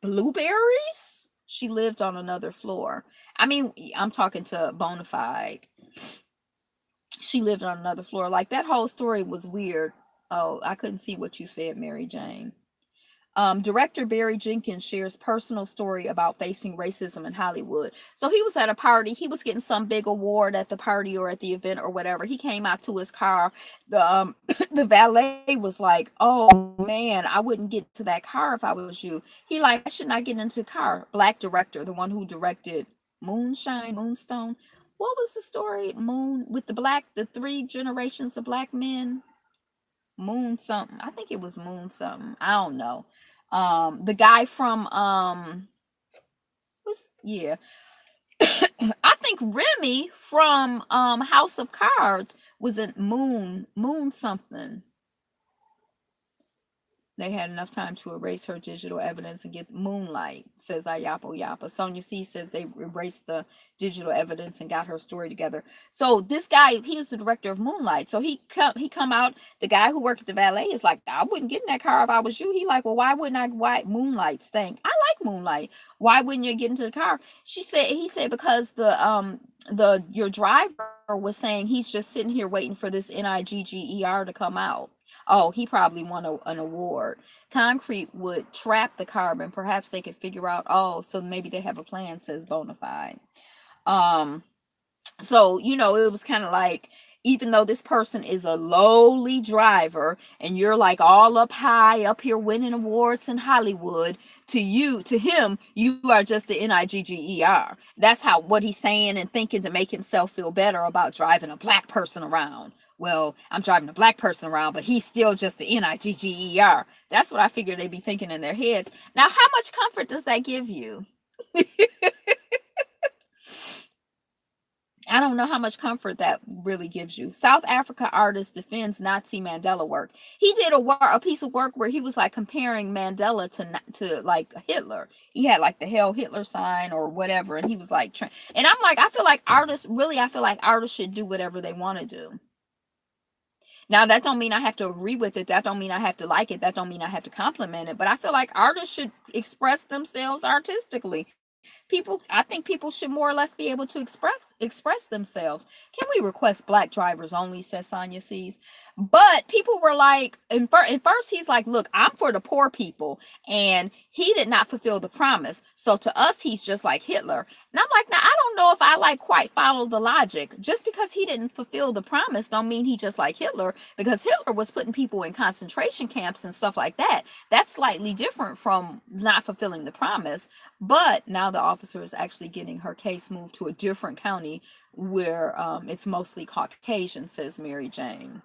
blueberries? She lived on another floor. I mean, I'm talking to Bonafide. She lived on another floor. Like, that whole story was weird. Oh, I couldn't see what you said, Mary Jane. Director Barry Jenkins shares personal story about facing racism in Hollywood. So he was at a party. He was getting some big award at the party or at the event or whatever. He came out to his car. The the valet was like, "Oh man, I wouldn't get to that car if I was you." He like, "I should not get into the car." Black director, the one who directed Moonstone. What was the story? Moon with the three generations of black men. Moon something. I think it was Moon something. I don't know. The guy from was yeah. I think Remy from House of Cards was in Moon something. They had enough time to erase her digital evidence and get Moonlight, says Ayapo Yapa. Sonia C says they erased the digital evidence and got her story together. So this guy, he was the director of Moonlight. So he come out, the guy who worked at the valet is like, "I wouldn't get in that car if I was you." He like, "Well, why wouldn't I? Why Moonlight stank? I like Moonlight. Why wouldn't you get into the car?" He said, because your driver was saying he's just sitting here waiting for this NIGGER to come out. Oh, he probably won an award. Concrete would trap the carbon. Perhaps they could figure out, oh, so maybe they have a plan, says Bonafide. Um, so, it was kind of like, even though this person is a lowly driver and you're like all up high up here winning awards in Hollywood, to him, you are just the NIGGER. That's what he's saying and thinking to make himself feel better about driving a black person around. Well, I'm driving a black person around, but he's still just the NIGGER. That's what I figure they'd be thinking in their heads. Now, how much comfort does that give you? I don't know how much comfort that really gives you. South Africa artist defends Nazi Mandela work. He did a piece of work where he was like comparing Mandela to like Hitler. He had like the Hail Hitler sign or whatever, and he was like, and I'm like, I feel like artists should do whatever they want to do. Now, that don't mean I have to agree with it. That don't mean I have to like it. That don't mean I have to compliment it. But I feel like artists should express themselves artistically. People, I think people should more or less be able to express themselves. Can we request black drivers only, says Sonia Sees. But people were like, in first he's like, look, I'm for the poor people, and he did not fulfill the promise. So to us, he's just like Hitler. And I'm like, now I don't know if I like quite follow the logic. Just because he didn't fulfill the promise don't mean he just like Hitler, because Hitler was putting people in concentration camps and stuff like that. That's slightly different from not fulfilling the promise. But now the officer is actually getting her case moved to a different county where it's mostly Caucasian, says Mary Jane.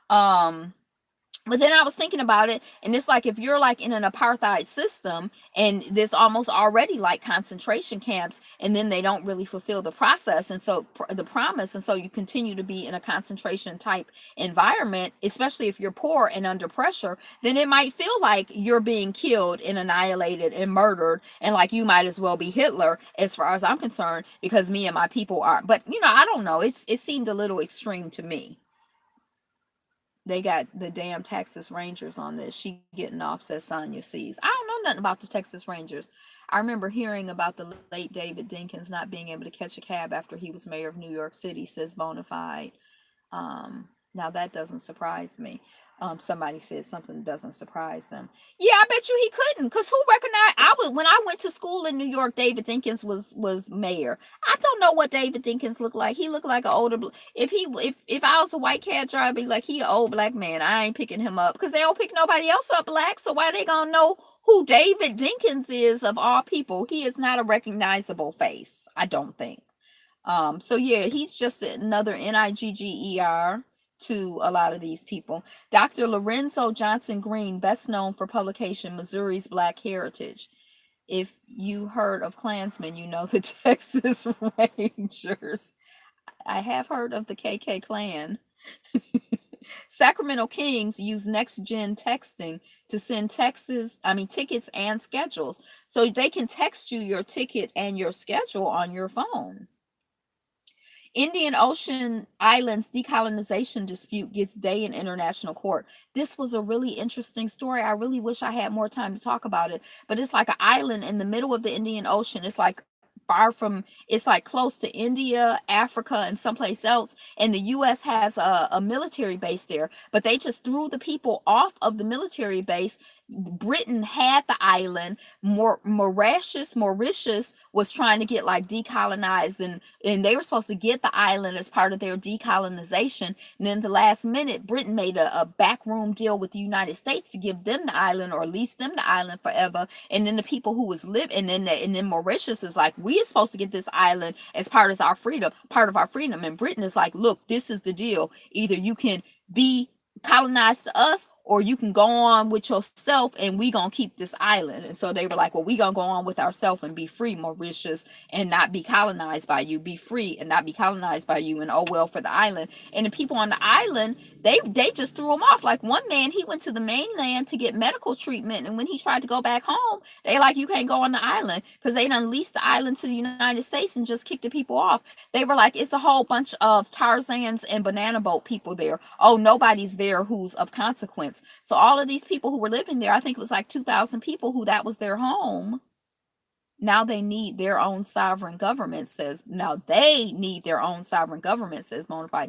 But then I was thinking about it, and it's like if you're like in an apartheid system and there's almost already like concentration camps, and then they don't really fulfill the process, and so the promise, and so you continue to be in a concentration type environment, especially if you're poor and under pressure, then it might feel like you're being killed and annihilated and murdered, and like you might as well be Hitler as far as I'm concerned, because me and my people are. But I don't know. It seemed a little extreme to me. They got the damn Texas Rangers on this. She getting off, says Sonia Sees. I don't know nothing about the Texas Rangers. I remember hearing about the late David Dinkins not being able to catch a cab after he was mayor of New York City, says Bonafide. Now that doesn't surprise me. Somebody said something that doesn't surprise them. Yeah, I bet you he couldn't, because who recognized? When I went to school in New York, David Dinkins was mayor. I don't know what David Dinkins looked like. He looked like an older. If I was a white cab driver, I'd be like, he an old black man. I ain't picking him up, because they don't pick nobody else up black. So why they gonna know who David Dinkins is of all people? He is not a recognizable face, I don't think. So yeah, he's just another Nigger to a lot of these people. Dr. Lorenzo Johnson Green, best known for publication Missouri's Black Heritage. If you heard of Klansmen, you know the Texas Rangers. I have heard of the KK Klan. Sacramento Kings use next gen texting to send tickets and schedules. So they can text you your ticket and your schedule on your phone. Indian Ocean Islands decolonization dispute gets day in international court. This was a really interesting story. I really wish I had more time to talk about it, but it's like an island in the middle of the Indian Ocean. It's like it's like close to India, Africa, and someplace else. And the U.S. has a military base there, but they just threw the people off of the military base. Britain had the island. Mauritius was trying to get like decolonized, and they were supposed to get the island as part of their decolonization. And then the last minute, Britain made a backroom deal with the United States to give them the island or lease them the island forever. And then the people who was living, and then Mauritius is like, we are supposed to get this island as part of our freedom. And Britain is like, look, this is the deal. Either you can be colonized to us, or you can go on with yourself, and we gonna keep this island. And so they were like, well, we gonna go on with ourselves and be free, Mauritius, and not be colonized by you. Be free and not be colonized by you. And oh well for the island. And the people on the island, they just threw him off. Like one man, he went to the mainland to get medical treatment, and when he tried to go back home, they like, you can't go on the island, because they done leased the island to the United States and just kicked the people off. They were like, it's a whole bunch of Tarzans and banana boat people there. Oh, nobody's there who's of consequence. So all of these people who were living there, I think it was like 2,000 people who that was their home. Now they need their own sovereign government, says Bonafide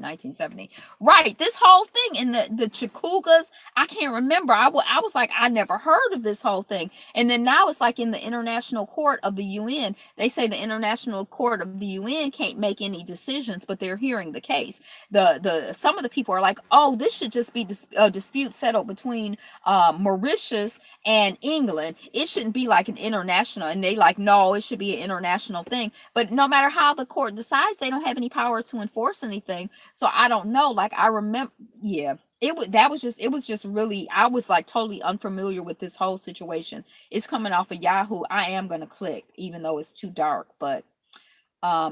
1970. Right, this whole thing in the Chikugas, I can't remember. I was like, I never heard of this whole thing. And then now it's like in the International Court of the UN, they say the International Court of the UN can't make any decisions, but they're hearing the case. Some of the people are like, oh, this should just be a dispute settled between Mauritius and England. It shouldn't be like an international. And they like, no, it should be an international thing. But no matter how the court decides, they don't have any power to enforce anything. So I don't know. Like I remember, yeah, it was just really, I was like totally unfamiliar with this whole situation. It's coming off of Yahoo. I am gonna click, even though it's too dark. But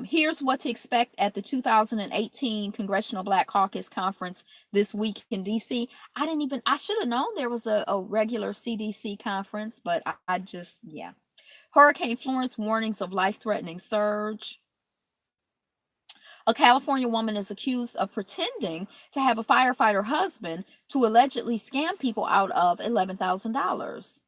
here's what to expect at the 2018 Congressional Black Caucus Conference this week in DC. I should have known there was a regular CDC conference, but I just, yeah. Hurricane Florence warnings of life-threatening surge. A California woman is accused of pretending to have a firefighter husband to allegedly scam people out of $11,000.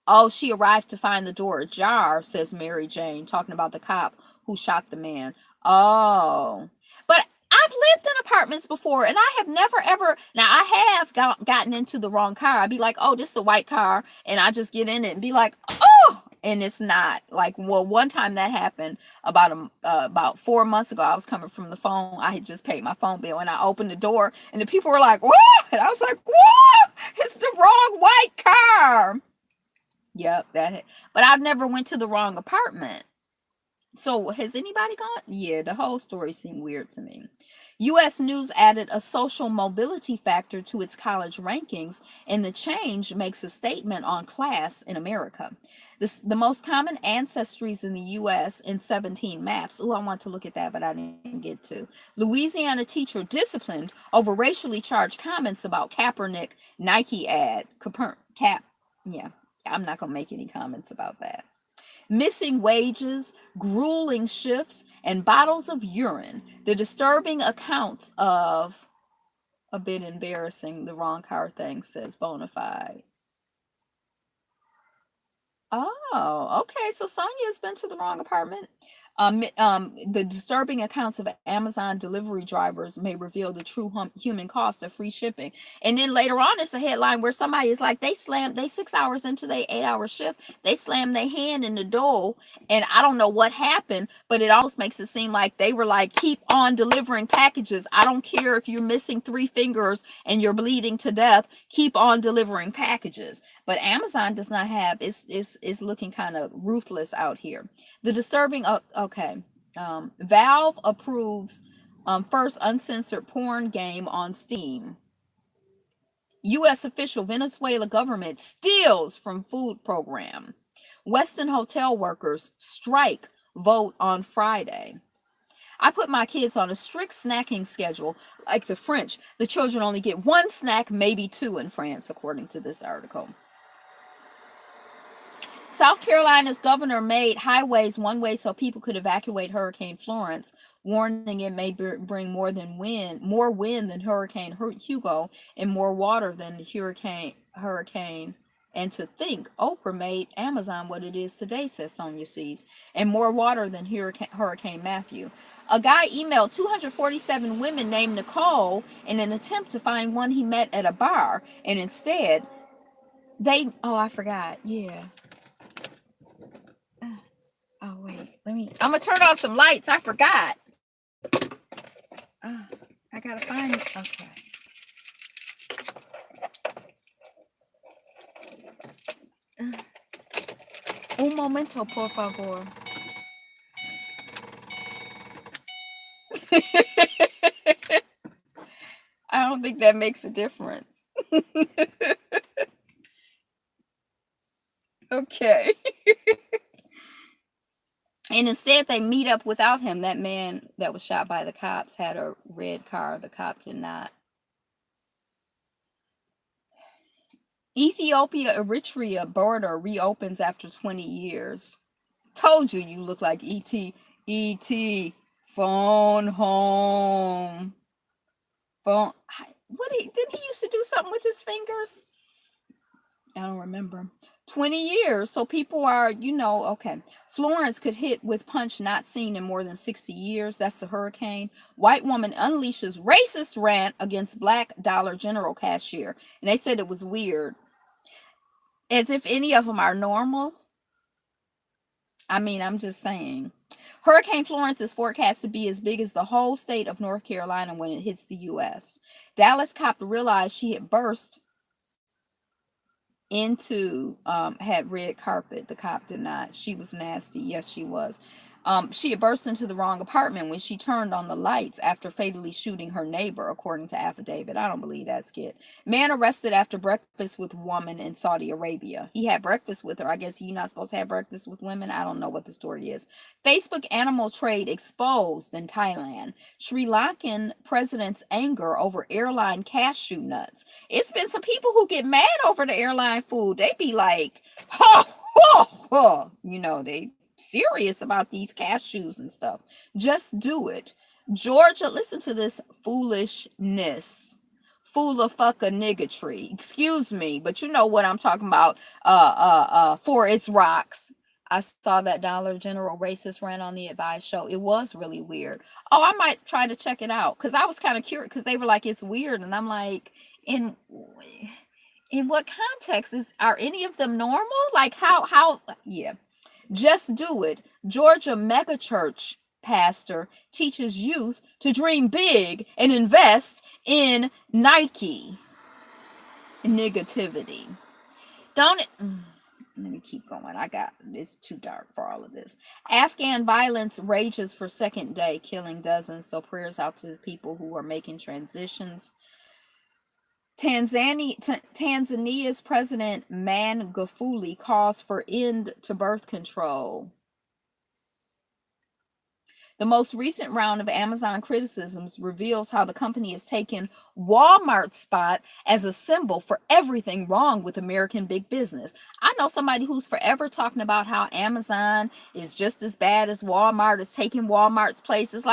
Oh, she arrived to find the door ajar, says Mary Jane, talking about the cop who shot the man. Oh. But I've lived in apartments before and I have never ever, now I have gotten into the wrong car. I'd be like, oh, this is a white car. And I just get in it and be like, oh, and it's not. Like, well, one time that happened about 4 months ago. I was coming from the phone. I had just paid my phone bill and I opened the door and the people were like, what? And I was like, what? It's the wrong white car. Yep, but I've never went to the wrong apartment. So has anybody gone? Yeah, the whole story seemed weird to me. U.S. News added a social mobility factor to its college rankings, and the change makes a statement on class in America. The most common ancestries in the U.S. in 17 maps. Oh, I want to look at that, but I didn't get to. Louisiana teacher disciplined over racially charged comments about Kaepernick Nike ad. Yeah, I'm not going to make any comments about that. Missing wages, grueling shifts, and bottles of urine. The disturbing accounts of a bit embarrassing. The wrong car thing, says Bonafide. Oh, okay. So Sonia's been to the wrong apartment. The disturbing accounts of Amazon delivery drivers may reveal the true human cost of free shipping. And then later on, it's a headline where somebody is like, they 6 hours into their 8-hour shift, they slammed their hand in the door, and I don't know what happened, but it almost makes it seem like they were like, keep on delivering packages. I don't care if you're missing 3 fingers and you're bleeding to death, keep on delivering packages. But Amazon does not have, is looking kind of ruthless out here. The disturbing, okay. Valve approves first uncensored porn game on Steam. U.S. official, Venezuela government steals from food program. Westin hotel workers strike, vote on Friday. I put my kids on a strict snacking schedule like the French. The children only get 1 snack, maybe 2 in France, according to this article. South Carolina's governor made highways one way so people could evacuate Hurricane Florence, warning it may bring more wind than Hurricane Hugo, and more water than Hurricane. And to think, Oprah made Amazon what it is today, says Sonia Sees, and more water than Hurricane Matthew. A guy emailed 247 women named Nicole in an attempt to find one he met at a bar, and instead, I forgot, yeah. Oh, wait, I'm gonna turn on some lights. I forgot. I gotta find it. Okay. Un momento, por favor. I don't think that makes a difference. Okay. And instead, they meet up without him. That man that was shot by the cops had a red car. The cop did not. Ethiopia-Eritrea border reopens after 20 years. Told you look like E.T. E.T. Phone home. Phone. Didn't he used to do something with his fingers? I don't remember. 20 years. So people are, okay. Florence could hit with punch not seen in more than 60 years. That's the hurricane. White woman unleashes racist rant against black Dollar General cashier. And they said it was weird. As if any of them are normal. I mean, I'm just saying. Hurricane Florence is forecast to be as big as the whole state of North Carolina when it hits the U.S. Dallas cop realized she had burst into had red carpet. The cop did not. She was nasty. Yes, she was. She had burst into the wrong apartment when she turned on the lights after fatally shooting her neighbor, according to affidavit. I don't believe that skit. Man arrested after breakfast with woman in Saudi Arabia. He had breakfast with her. I guess you're not supposed to have breakfast with women. I don't know what the story is. Facebook animal trade exposed in Thailand. Sri Lankan president's anger over airline cashew nuts. It's been some people who get mad over the airline food. They be like, they serious about these cashews and stuff. Just do it. Georgia, listen to this foolishness. Full of fucking niggatry. Excuse me, but you know what I'm talking about. For its rocks. I saw that Dollar General racist ran on the advice show. It was really weird. Oh, I might try to check it out because I was kind of curious because they were like, it's weird. And I'm like, in in what context are any of them normal? Like yeah. Just do it. Georgia megachurch pastor teaches youth to dream big and invest in Nike. Negativity. Don't it? Let me keep going. It's too dark for all of this. Afghan violence rages for second day, killing dozens. So prayers out to the people who are making transitions. Tanzania's President Magufuli calls for end to birth control. The most recent round of Amazon criticisms reveals how the company has taken Walmart's spot as a symbol for everything wrong with American big business. I know somebody who's forever talking about how Amazon is just as bad as Walmart, is taking Walmart's places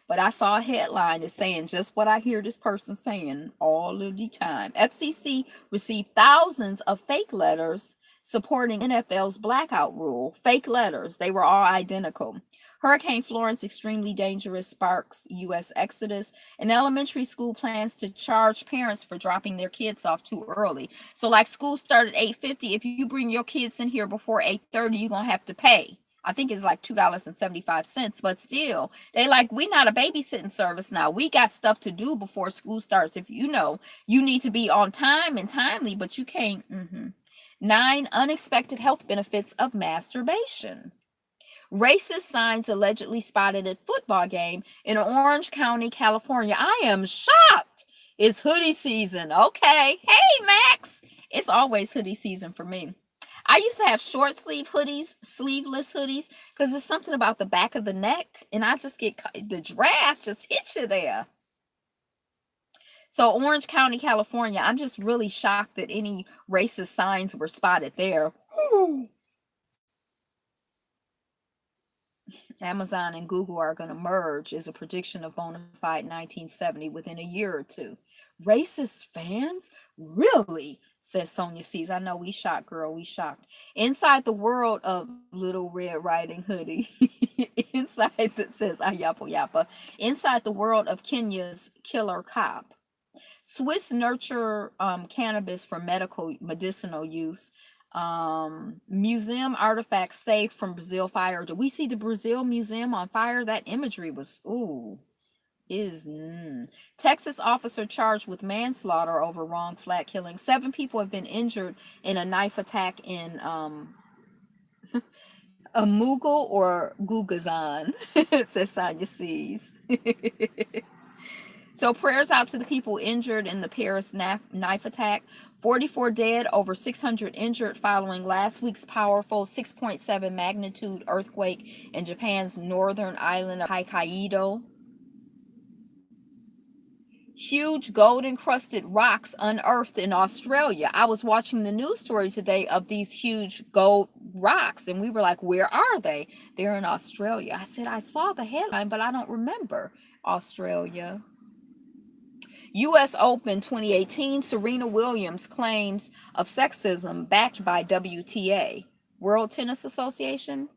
but I saw a headline that's saying just what I hear this person saying all of the time. FCC received thousands of fake letters supporting NFL's blackout rule. Fake letters. They were all identical. Hurricane Florence extremely dangerous sparks U.S. exodus. An elementary school plans to charge parents for dropping their kids off too early. So like school started at 8:50. If you bring your kids in here before 8:30, you're going to have to pay. I think it's like $2.75, but still, they like, we not a babysitting service now. We got stuff to do before school starts. If you know, you need to be on time and timely, but you can't. 9 unexpected health benefits of masturbation. Racist signs allegedly spotted at football game in Orange County, California. I am shocked. It's hoodie season. Okay. Hey, Max. It's always hoodie season for me. I used to have short sleeve hoodies, sleeveless hoodies, because there's something about the back of the neck, and I just get the draft just hits you there. So Orange County, California, I'm just really shocked that any racist signs were spotted there. Whew. Amazon and Google are going to merge is a prediction of Bonafide 1970 within a year or two. Racist fans? Really? Says Sonia Sees. I know we shocked, girl. We shocked. Inside the world of Little Red Riding Hoodie. Inside that says Ayapo Yapa. Inside the world of Kenya's killer cop. Swiss nurture cannabis for medicinal use. Museum artifacts saved from Brazil fire. Did we see the Brazil museum on fire? That imagery was Texas officer charged with manslaughter over wrong flat killing. 7 people have been injured in a knife attack in Amugo or Gugazan. Says Sonia Sees. So prayers out to the people injured in the Paris knife attack. 44 dead, over 600 injured following last week's powerful 6.7 magnitude earthquake in Japan's northern island of Hokkaido. Huge gold-encrusted rocks unearthed in Australia. I was watching the news story today of these huge gold rocks, and we were like, where are they? They're in Australia. I said, I saw the headline, but I don't remember Australia. U.S. Open 2018, Serena Williams claims of sexism backed by WTA, World Tennis Association.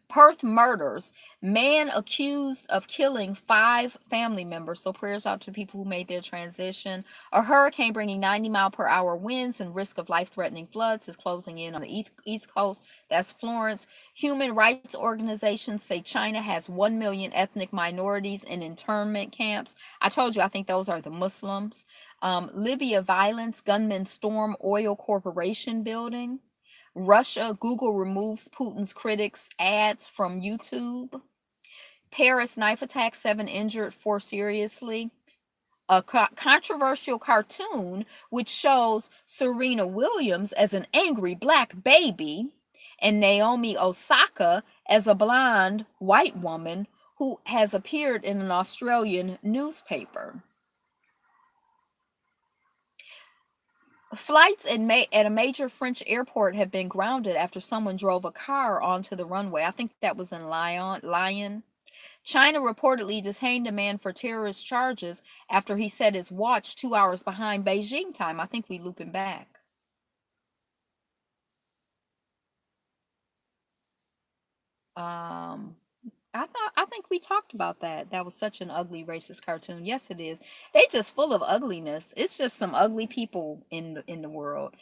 Perth murders, man accused of killing 5 family members. So prayers out to people who made their transition. A hurricane bringing 90-mile-per-hour winds and risk of life-threatening floods is closing in on the East Coast. That's Florence. Human rights organizations say China has 1 million ethnic minorities in internment camps. I told you, I think those are the Muslims. Libya violence, gunmen storm oil corporation building. Russia, Google removes Putin's critics' ads from YouTube. Paris knife attack, 7 injured, 4 seriously. A controversial cartoon which shows Serena Williams as an angry black baby and Naomi Osaka as a blonde white woman who has appeared in an Australian newspaper. Flights at a major French airport have been grounded after someone drove a car onto the runway. I think that was in Lyon. China reportedly detained a man for terrorist charges after he set his watch 2 hours behind Beijing time. I think we looping back. Um, I think we talked about that. That was such an ugly racist cartoon. Yes, it is. They just full of ugliness. It's just some ugly people in the world.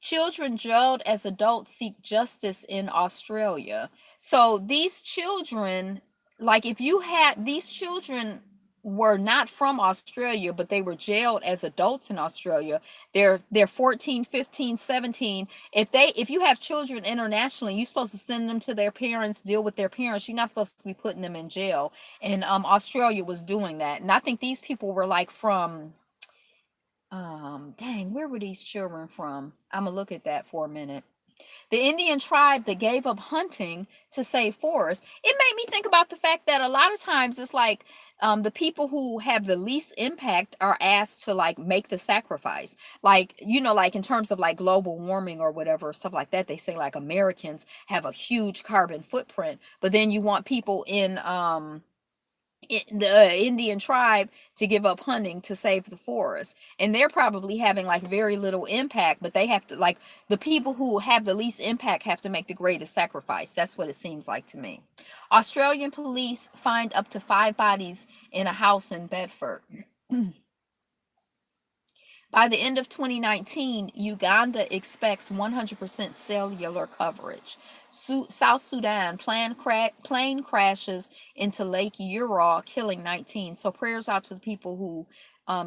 Children jailed as adults seek justice in Australia. So these children, like if you had these children were not from Australia, but they were jailed as adults in Australia. They're 14, 15, 17. If you have children internationally, you're supposed to send them to their parents, deal with their parents. You're not supposed to be putting them in jail. And Australia was doing that. And I think these people were like from dang, where were these children from? I'm gonna look at that for a minute. The Indian tribe that gave up hunting to save forests. It made me think about the fact that a lot of times it's like the people who have the least impact are asked to like make the sacrifice. Like, like in terms of like global warming or whatever, stuff like that, they say like Americans have a huge carbon footprint, but then you want people in the Indian tribe to give up hunting to save the forest. And they're probably having like very little impact, but they have to, like, the people who have the least impact have to make the greatest sacrifice. That's what it seems like to me. Australian police find up to 5 bodies in a house in Bedford. By the end of 2019, Uganda expects 100% cellular coverage. South Sudan plane crashes into Lake Ural, killing 19. So prayers out to the people who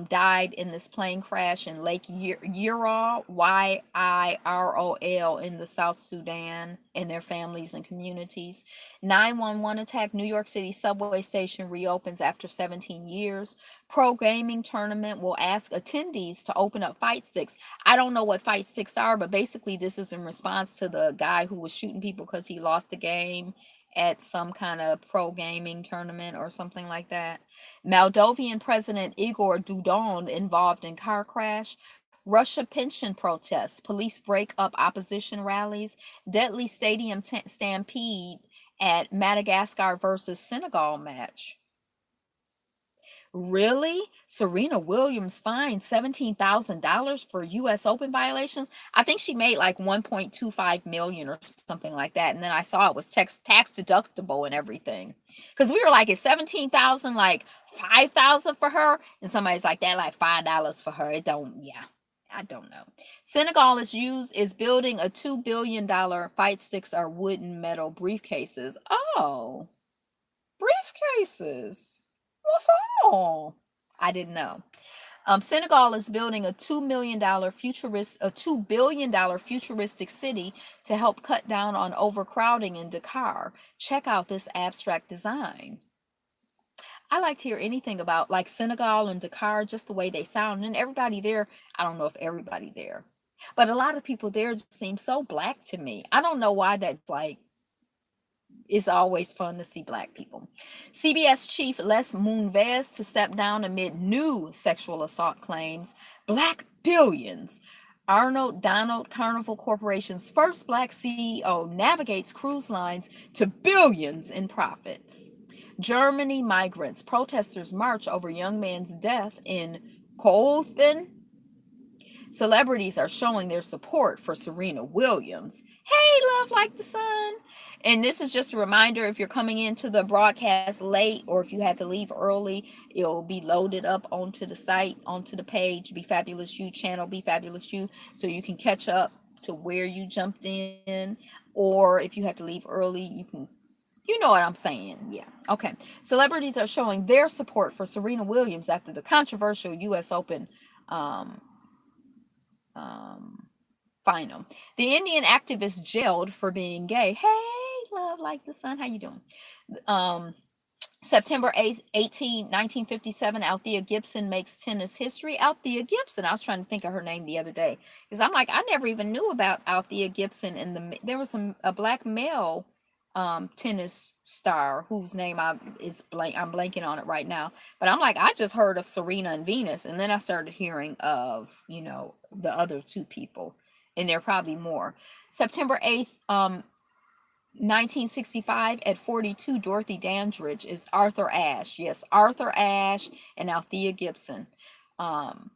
died in this plane crash in Lake Ural, Yirol, in the South Sudan, and their families and communities. 911 attack. New York City subway station reopens after 17 years. Pro gaming tournament will ask attendees to open up fight sticks. I don't know what fight sticks are, but basically this is in response to the guy who was shooting people because he lost the game at some kind of pro gaming tournament or something like that. Moldovan President Igor Dodon involved in car crash. Russia pension protests. Police break up opposition rallies. Deadly stadium stampede at Madagascar versus Senegal match. Really? Serena Williams fined $17,000 for US Open violations? I think she made like 1.25 million or something like that. And then I saw it was tax deductible and everything. Cuz we were like, is 17,000 like 5,000 for her? And somebody's like, that like $5 for her. It don't, yeah. I don't know. Senegal is building a $2 billion fight sticks are wooden metal briefcases. Oh, briefcases. What's all? I didn't know. Senegal is building a $2 billion futuristic city to help cut down on overcrowding in Dakar. Check out this abstract design. I like to hear anything about like Senegal and Dakar, just the way they sound. And everybody there, I don't know if everybody there, but a lot of people there seem so black to me. I don't know why that like it's always fun to see black people. CBS chief Les Moonves to step down amid new sexual assault claims. Black billions. Arnold Donald Carnival Corporation's first black CEO navigates cruise lines to billions in profits. Germany migrants. Protesters march over young man's death in Kothen. Celebrities are showing their support for Serena Williams. Hey, love like the sun. And this is just a reminder, if you're coming into the broadcast late or if you had to leave early, it'll be loaded up onto the site, onto the page, Be Fabulous You channel, Be Fabulous You, so you can catch up to where you jumped in. Or if you had to leave early, you know what I'm saying. Yeah. Okay. Celebrities are showing their support for Serena Williams after the controversial US Open final. The Indian activist jailed for being gay. Hey, love like the sun. How you doing? September 8th, 1957, Althea Gibson makes tennis history. Althea Gibson. I was trying to think of her name the other day because I'm like, I never even knew about Althea Gibson. And there was a black male tennis star whose name I'm blanking on it right now, but I'm like, I just heard of Serena and Venus, and then I started hearing of the other two people, and there are probably more. September 8th, 1965 at 42, Dorothy Dandridge is Arthur Ashe. Yes, Arthur Ashe and Althea Gibson. Um,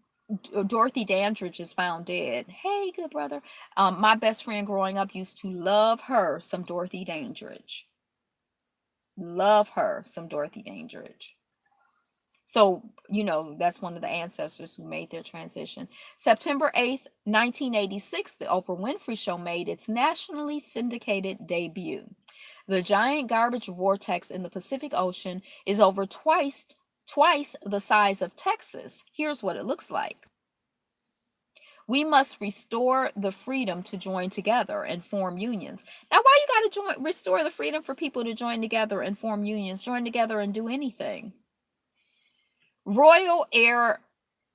Dorothy Dandridge is found dead. Hey, good brother. My best friend growing up used to love her some Dorothy Dandridge. Love her some Dorothy Dandridge. So, that's one of the ancestors who made their transition. September 8th, 1986, the Oprah Winfrey Show made its nationally syndicated debut. The giant garbage vortex in the Pacific Ocean is over twice the size of Texas. Here's what it looks like. We must restore the freedom to join together and form unions. Now, why you got to restore the freedom for people to join together and form unions? Join together and do anything. Royal Air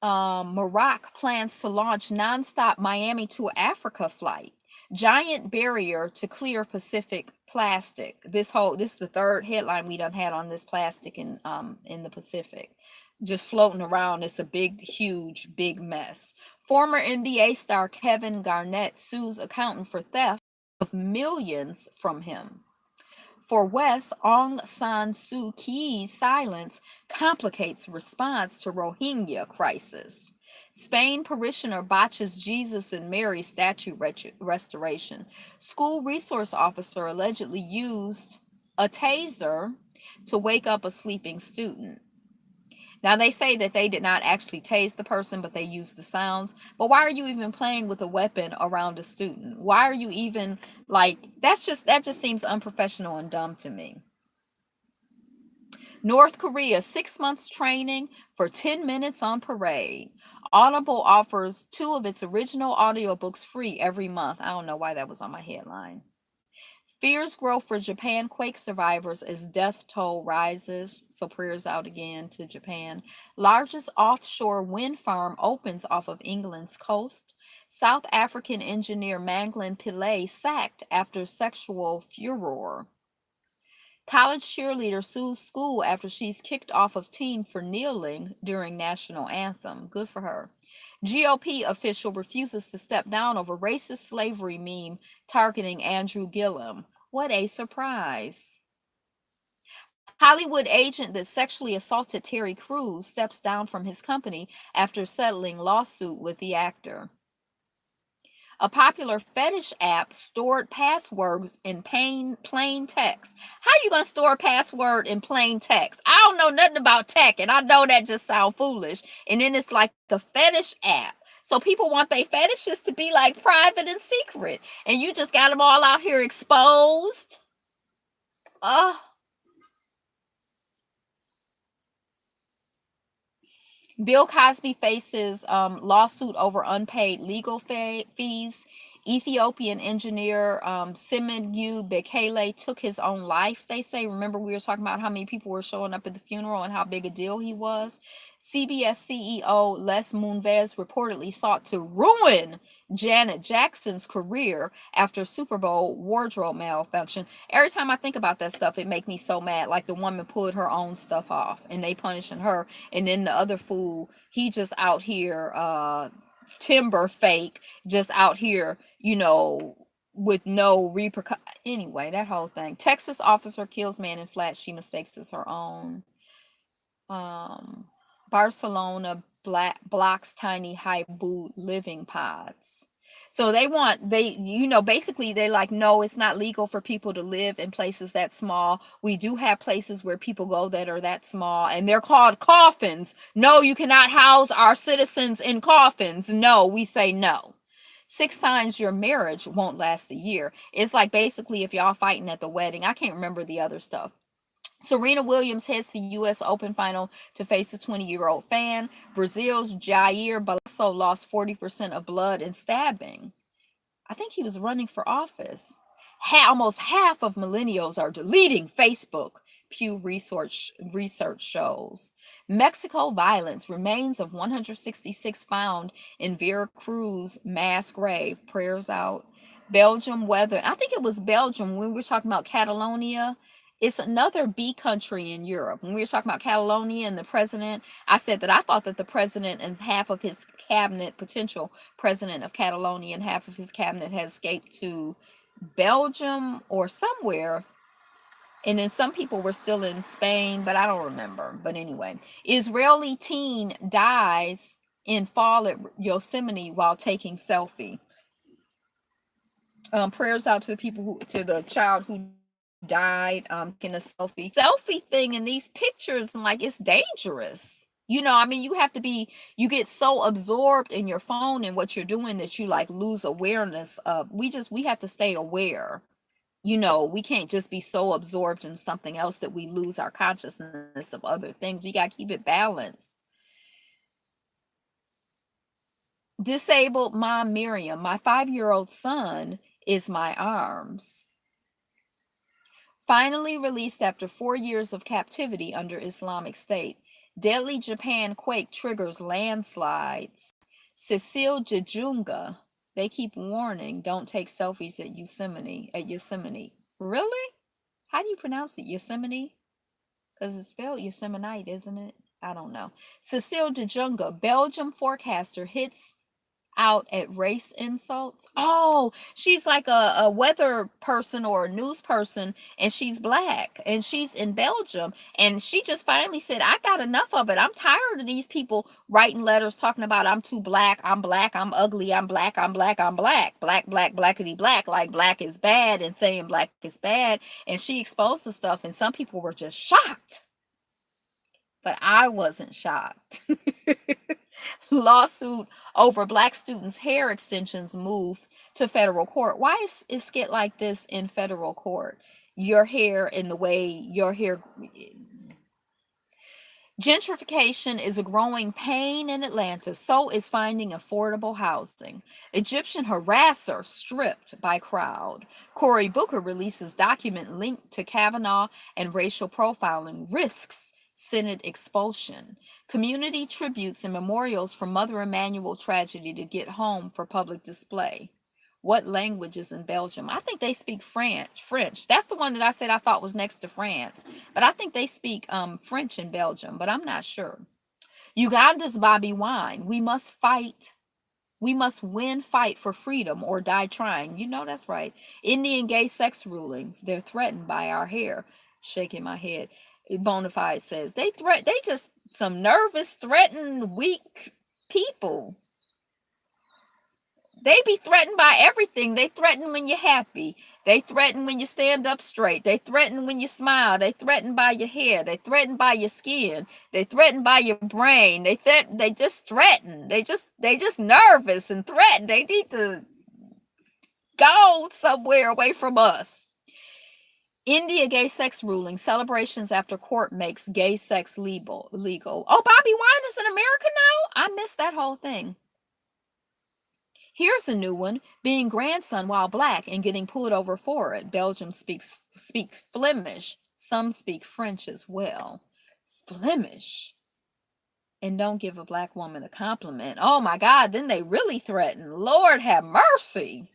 Maroc plans to launch nonstop Miami to Africa flight. Giant barrier to clear Pacific plastic. This is the third headline we done had on this plastic in the Pacific. Just floating around. It's a big mess. Former NBA star Kevin Garnett sues accountant for theft of millions from him. For West, Aung San Suu Kyi's silence complicates response to Rohingya crisis. Spain parishioner botches Jesus and Mary statue restoration. School resource officer allegedly used a taser to wake up a sleeping student. Now, they say that they did not actually tase the person, but they used the sounds. But why are you even playing with a weapon around a student? Why are you even that just seems unprofessional and dumb to me. North Korea, 6 months training for 10 minutes on parade. Audible offers 2 of its original audiobooks free every month. I don't know why that was on my headline. Fears grow for Japan quake survivors as death toll rises. So prayers out again to Japan. Largest offshore wind farm opens off of England's coast. South African engineer Manglin Pillay sacked after sexual furor. College cheerleader sues school after she's kicked off of team for kneeling during national anthem. Good for her. GOP official refuses to step down over racist slavery meme targeting Andrew Gillum. What a surprise. Hollywood agent that sexually assaulted Terry Crews steps down from his company after settling lawsuit with the actor. A popular fetish app stored passwords in plain text. How you gonna store a password in plain text? I don't know nothing about tech, and I know that just sounds foolish. And then it's like a fetish app. So people want their fetishes to be like private and secret, and you just got them all out here exposed. Bill Cosby faces lawsuit over unpaid legal fees. Ethiopian engineer Simon Bekele took his own life, they say. Remember, we were talking about how many people were showing up at the funeral and how big a deal he was. CBS CEO Les Moonves reportedly sought to ruin Janet Jackson's career after Super Bowl wardrobe malfunction. Every time I think about that stuff, it make me so mad. Like the woman pulled her own stuff off and they punishing her. And then the other fool, he just out here timber fake, just out here, with no repercussion. Anyway, that whole thing. Texas officer kills man in flat she mistakes as her own. Barcelona blocks tiny high boot living pods. So basically they like, no, it's not legal for people to live in places that small. We do have places where people go that are that small, and they're called coffins. No, you cannot house our citizens in coffins. No, we say no. 6 signs your marriage won't last a year. It's like basically if y'all fighting at the wedding. I can't remember the other stuff. Serena Williams heads to U.S. Open final to face a 20-year-old fan. Brazil's Jair Bolsonaro lost 40% of blood in stabbing. I think he was running for office. Almost half of millennials are deleting Facebook, Pew Research shows. Mexico violence, remains of 166 found in Veracruz mass grave. Prayers out. Belgium weather. I think it was Belgium when we were talking about Catalonia. It's another B country in Europe. When we were talking about Catalonia and the president, I said that I thought that the president and half of his cabinet, potential president of Catalonia, and half of his cabinet had escaped to Belgium or somewhere. And then some people were still in Spain, but I don't remember. But anyway, Israeli teen dies in fall at Yosemite while taking selfie. Prayers out to the people who, to the child who died, taking a selfie thing in these pictures, and like it's dangerous. You know, I mean, you have to be, you get so absorbed in your phone and what you're doing that you like lose awareness of. We have to stay aware. You know, we can't just be so absorbed in something else that we lose our consciousness of other things. We got to keep it balanced. Disabled mom Miriam, my 5-year-old son is my arms. Finally released after 4 years of captivity under Islamic State. Deadly Japan quake triggers landslides. Cecile Jejunga, they keep warning, don't take selfies at Yosemite. Really? How do you pronounce it? Yosemite? Because it's spelled Yosemite, isn't it? I don't know. Cecile Jejunga, Belgium forecaster, hits out at race insults. Oh, she's like a weather person or a news person, and she's black, and she's in Belgium, and she just finally said, I got enough of it. I'm tired of these people writing letters talking about I'm too black, I'm ugly, I'm black, blackity black, like black is bad, and saying black is bad. And she exposed the stuff, and some people were just shocked. But I wasn't shocked. Lawsuit over black students' hair extensions moved to federal court. Why is it like this in federal court? Your hair in the way your hair. Gentrification is a growing pain in Atlanta. So is finding affordable housing. Egyptian harasser stripped by crowd. Cory Booker releases document linked to Kavanaugh and racial profiling risks Senate expulsion. Community tributes and memorials for Mother Emanuel tragedy to get home for public display. What language is in Belgium? I think they speak French. That's the one that I said I thought was next to France. But I think they speak French in Belgium, but I'm not sure. Uganda's Bobby Wine. We must fight. We must fight for freedom or die trying. You know that's right. Indian gay sex rulings. They're threatened by our hair. Shaking my head. Bonafide says they just some nervous, threatened, weak people. They be threatened by everything. They threaten when you're happy. They threaten when you stand up straight. They threaten when you smile. They threaten by your hair. They threaten by your skin. They threaten by your brain. They just threaten. They just nervous and threaten. They need to go somewhere away from us. India gay sex ruling, celebrations after court makes gay sex legal. Oh, Bobby Wine is in America now? I missed that whole thing. Here's a new one, being grandson while black and getting pulled over for it. Belgium speaks Flemish. Some speak French as well. Flemish. And don't give a black woman a compliment. Oh my God, then they really threaten. Lord have mercy.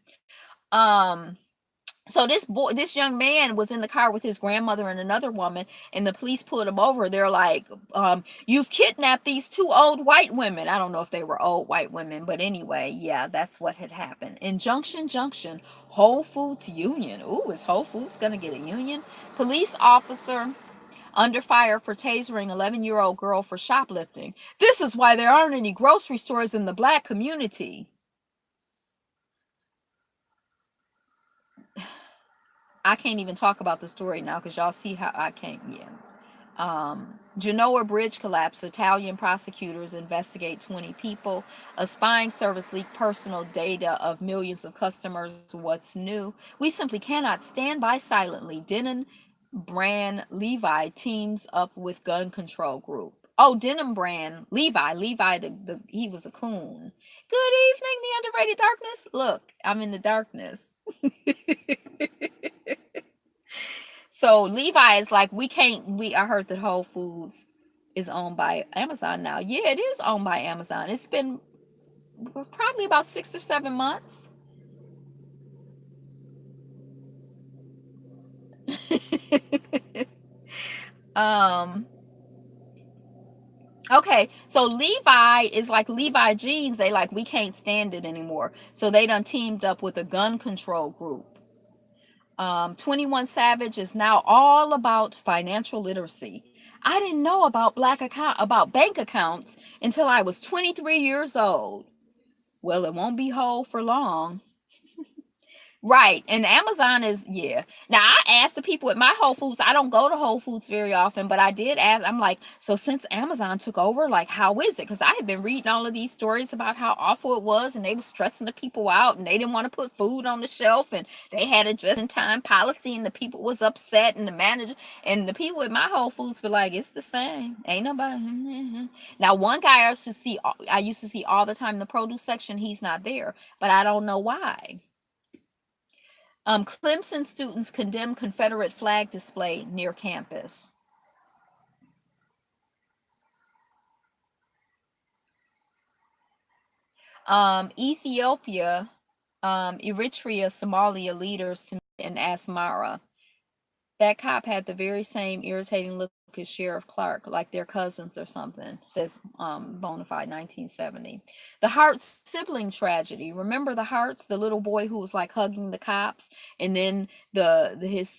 So this young man was in the car with his grandmother and another woman, and the police pulled him over. They're like, you've kidnapped these 2 old white women. I don't know if they were old white women, but anyway, yeah, that's what had happened. In Junction, Whole Foods union. Ooh, is Whole Foods gonna get a union? Police officer under fire for tasering 11-year-old girl for shoplifting. This is why there aren't any grocery stores in the black community. I can't even talk about the story now because y'all see how I can't. Yeah. Genoa bridge collapse. Italian prosecutors investigate 20 people. A spying service leaked personal data of millions of customers. What's new? We simply cannot stand by silently. Denim brand Levi teams up with gun control group. Oh, denim brand Levi. He was a coon. Good evening, the underrated darkness. Look, I'm in the darkness. So Levi is like, I heard that Whole Foods is owned by Amazon now. Yeah, it is owned by Amazon. It's been probably about 6 or 7 months. Okay, so Levi is like Levi jeans. They like, we can't stand it anymore. So they done teamed up with a gun control group. 21 Savage is now all about financial literacy. I didn't know about bank accounts until I was 23 years old. Well, it won't be whole for long. Right. And Amazon is, yeah. Now I asked the people at my Whole Foods, I don't go to Whole Foods very often, but I did ask, I'm like, so since Amazon took over, like, how is it? Because I had been reading all of these stories about how awful it was, and they were stressing the people out, and they didn't want to put food on the shelf, and they had a just in time policy, and the people was upset, and the manager and the people at my Whole Foods were like, it's the same. Ain't nobody. Now, one guy I used to see all the time in the produce section, he's not there, but I don't know why. Clemson students condemn Confederate flag display near campus. Ethiopia, Eritrea, Somalia leaders to meet in Asmara. That cop had the very same irritating look as Sheriff Clark, like they're cousins or something, says Bonafide 1970. The Hart sibling tragedy. Remember the Harts, the little boy who was like hugging the cops, and then his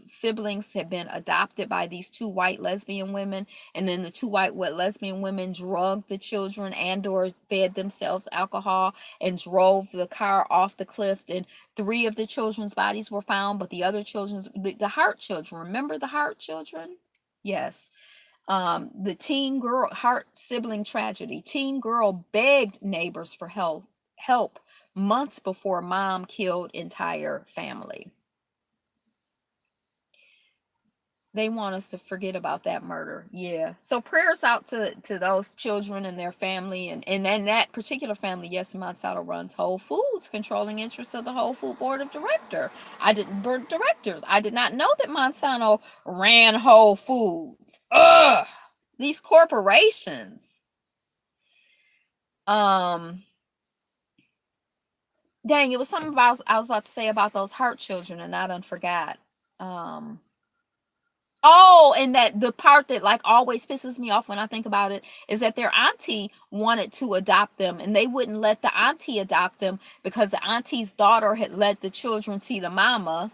siblings had been adopted by these two white lesbian women, and then the two white lesbian women drugged the children and or fed themselves alcohol and drove the car off the cliff, and three of the children's bodies were found, but the other the Hart children, remember the Hart children? Yes. The teen girl Hart sibling tragedy. Teen girl begged neighbors for help months before mom killed entire family. They want us to forget about that murder. Yeah. So prayers out to those children and their family, and then that particular family. Yes, Monsanto runs Whole Foods, controlling interests of the Whole Food Board of Directors. I did not know that Monsanto ran Whole Foods. Ugh. These corporations. Dang, it was something about I was about to say about those Hart children, and I done forgot. Oh, and that the part that like always pisses me off when I think about it is that their auntie wanted to adopt them, and they wouldn't let the auntie adopt them because the auntie's daughter had let the children see the mama.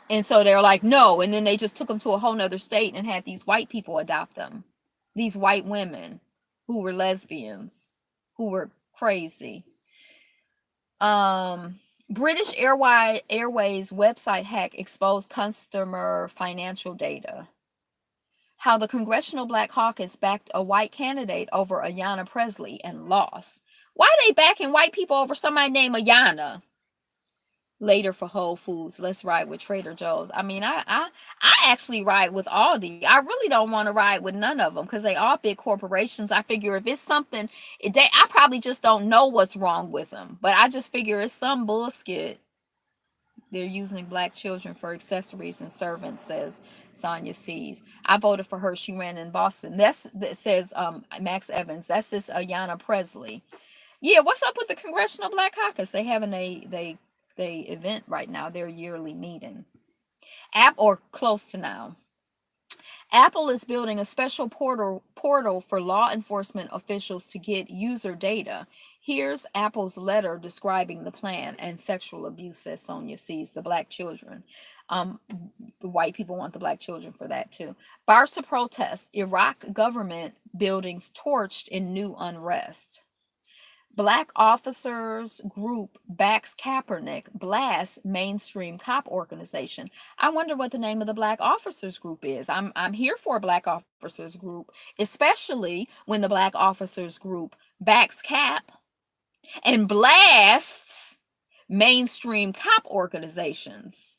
And so they're like, no. And then they just took them to a whole nother state and had these white people adopt them. These white women who were lesbians, who were crazy. British Airways website hack exposed customer financial data. How the Congressional Black Caucus backed a white candidate over Ayanna Pressley and lost. Why are they backing white people over somebody named Ayanna? Later for Whole Foods, let's ride with Trader Joe's. I mean, I actually ride with Aldi. I really don't want to ride with none of them because they are big corporations. I figure if it's something, I probably just don't know what's wrong with them. But I just figure it's some bullshit. They're using black children for accessories and servants, says Sonia Sees. I voted for her. She ran in Boston. That says Max Evans. That's this Ayanna Pressley. Yeah, what's up with the Congressional Black Caucus? They having they event right now, their yearly meeting. Or close to now. Apple is building a special portal for law enforcement officials to get user data. Here's Apple's letter describing the plan and sexual abuse, says Sonia Sees, the black children. The white people want the black children for that too. Barca protests, Iraq government buildings torched in new unrest. Black officers group backs Kaepernick, blasts mainstream cop organization. I wonder what the name of the black officers group is. I'm here for a black officers group, especially when the black officers group backs Cap and blasts mainstream cop organizations.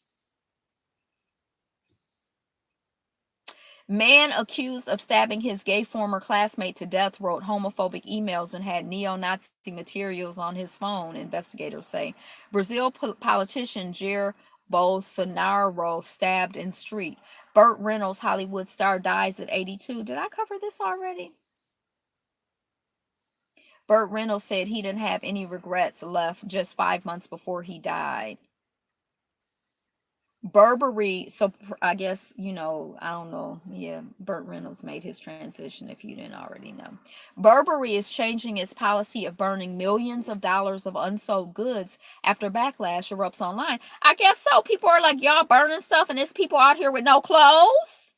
Man accused of stabbing his gay former classmate to death wrote homophobic emails and had neo-Nazi materials on his phone, investigators say. Brazil politician Jair Bolsonaro stabbed in street. Burt Reynolds, Hollywood star, dies at 82. Did I cover this already? Burt Reynolds said he didn't have any regrets left just 5 months before he died. Burberry, so I guess, I don't know. Yeah, Burt Reynolds made his transition if you didn't already know. Burberry is changing its policy of burning millions of dollars of unsold goods after backlash erupts online. I guess so. People are like, y'all burning stuff, and there's people out here with no clothes.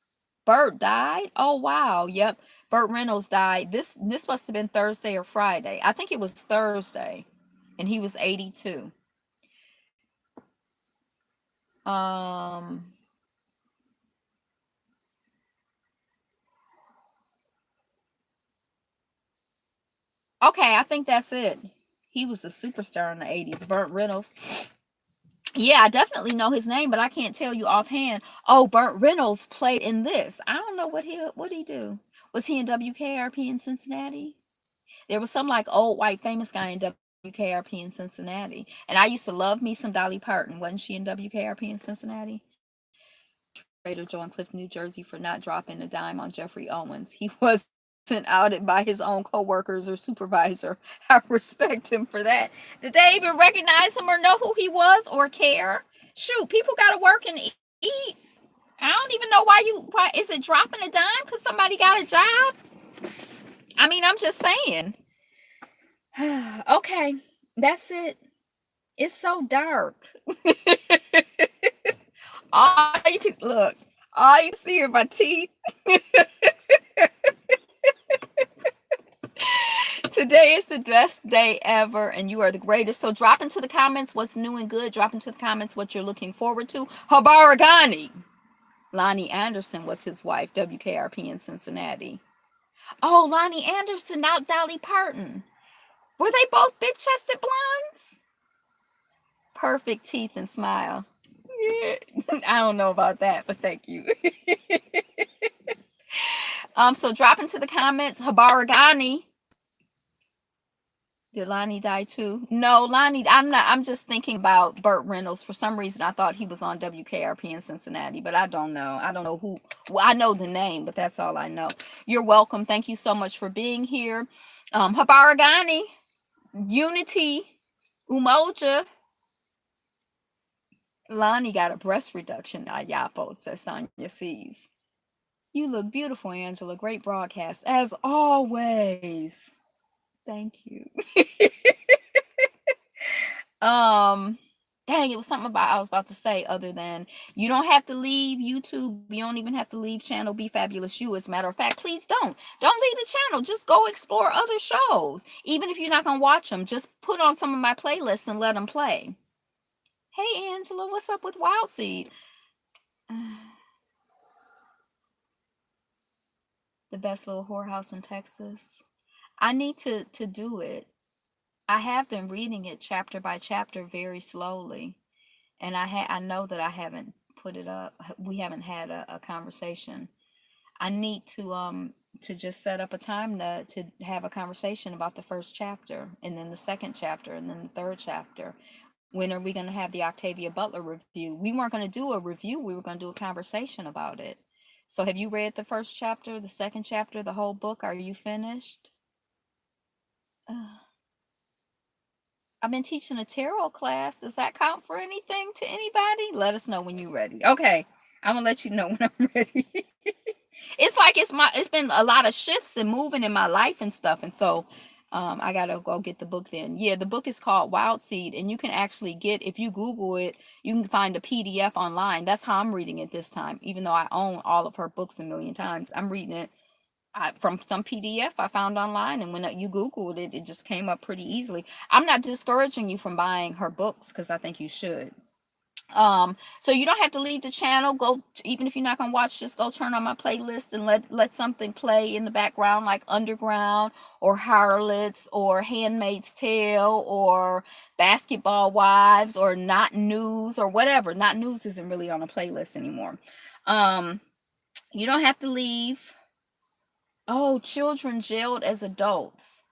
Burt died? Oh wow. Yep. Burt Reynolds died. This must have been Thursday or Friday. I think it was Thursday. And he was 82. Um Okay, I think that's it. He was a superstar in the 80s. Burt Reynolds. Yeah, I definitely know his name, but I can't tell you offhand. Oh, Burt Reynolds played in this. I don't know what he do. Was he in WKRP in Cincinnati? There was some like old white famous guy in WKRP in Cincinnati. And I used to love me some Dolly Parton. Wasn't she in WKRP in Cincinnati? Trader Joe in Clifton, New Jersey for not dropping a dime on Jeffrey Owens. He wasn't outed by his own coworkers or supervisor. I respect him for that. Did they even recognize him or know who he was or care? Shoot, people gotta work and eat. I don't even know why is it dropping a dime because somebody got a job? I mean, I'm just saying. Okay, that's it. It's so dark. All you can look, all you see are my teeth. Today is the best day ever, and you are the greatest. So drop into the comments what's new and good. Drop into the comments what you're looking forward to. Habaragani. Lonnie Anderson was his wife, WKRP in Cincinnati. Oh, Lonnie Anderson, not Dolly Parton. Were they both big-chested blondes? Perfect teeth and smile. Yeah. I don't know about that, but thank you. So drop into the comments. Habaragani. Did Lonnie die too? No, Lonnie, I'm just thinking about Burt Reynolds. For some reason, I thought he was on WKRP in Cincinnati, but I don't know. I don't know who. Well, I know the name, but that's all I know. You're welcome. Thank you so much for being here. Habaragani, Unity, Umoja. Lonnie got a breast reduction. Ayapo, says Sonia Sees. You look beautiful, Angela. Great broadcast, as always. Thank you. Dang, it was something about I was about to say other than you don't have to leave YouTube. You don't even have to leave channel Be Fabulous You. As a matter of fact, please don't leave the channel. Just go explore other shows. Even if you're not gonna watch them, just put on some of my playlists and let them play. Hey Angela, what's up with Wild Seed? The best little whorehouse in Texas. I need to do it. I have been reading it chapter by chapter very slowly, and I know that I haven't put it up. We haven't had a conversation. I need to just set up a time to have a conversation about the first chapter, and then the second chapter, and then the third chapter. When are we going to have the Octavia Butler review? We weren't going to do a review. We were going to do a conversation about it. So have you read the first chapter, the second chapter, the whole book? Are you finished? I've been teaching a tarot class. Does that count for anything to anybody? Let us know when you're ready. Okay, I'm gonna let you know when I'm ready. It's like it's been a lot of shifts and moving in my life and stuff, and so I gotta go get the book then. Yeah, the book is called Wild Seed, and you can actually get, if you Google it, you can find a PDF online. That's how I'm reading it this time, even though I own all of her books a million times. I'm reading it from some PDF I found online, and when you Googled it, it just came up pretty easily. I'm not discouraging you from buying her books because I think you should. So you don't have to leave the channel. Go, even if you're not gonna watch, just go turn on my playlist and let something play in the background, like Underground or Harlots or Handmaid's Tale or Basketball Wives or Not News or whatever. Not News isn't really on a playlist anymore. You don't have to leave. Oh, children jailed as adults.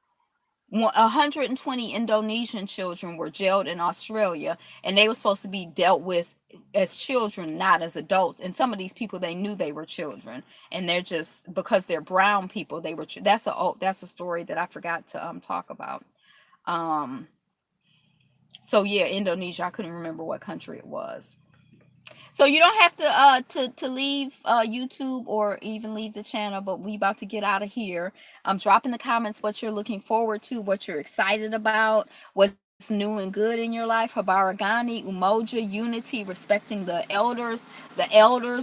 120 Indonesian children were jailed in Australia, and they were supposed to be dealt with as children, not as adults. And some of these people, they knew they were children, and they're just, because they're brown people, they were. That's a story that I forgot to talk about. So yeah, Indonesia. I couldn't remember what country it was. So you don't have to leave YouTube or even leave the channel, but we about to get out of here. Drop in the comments what you're looking forward to, what you're excited about, what's new and good in your life. Habaragani, Umoja, unity, respecting the elders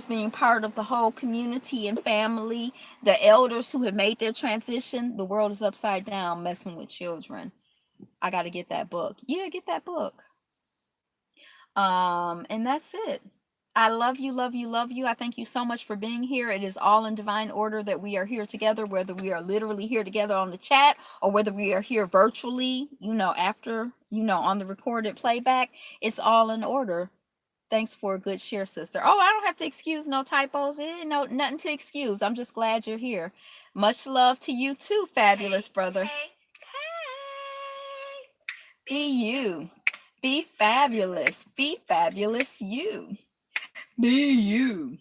being part of the whole community and family, the elders who have made their transition. The world is upside down, messing with children. I got to get that book. Yeah, get that book. And that's it. I love you, love you, love you. I thank you so much for being here. It is all in divine order that we are here together, whether we are literally here together on the chat or whether we are here virtually, after, on the recorded playback. It's all in order. Thanks for a good share, sister. Oh, I don't have to excuse no typos. No, nothing to excuse. I'm just glad you're here. Much love to you too, fabulous brother. Hey. Be you. Be fabulous. Be fabulous you. Be you.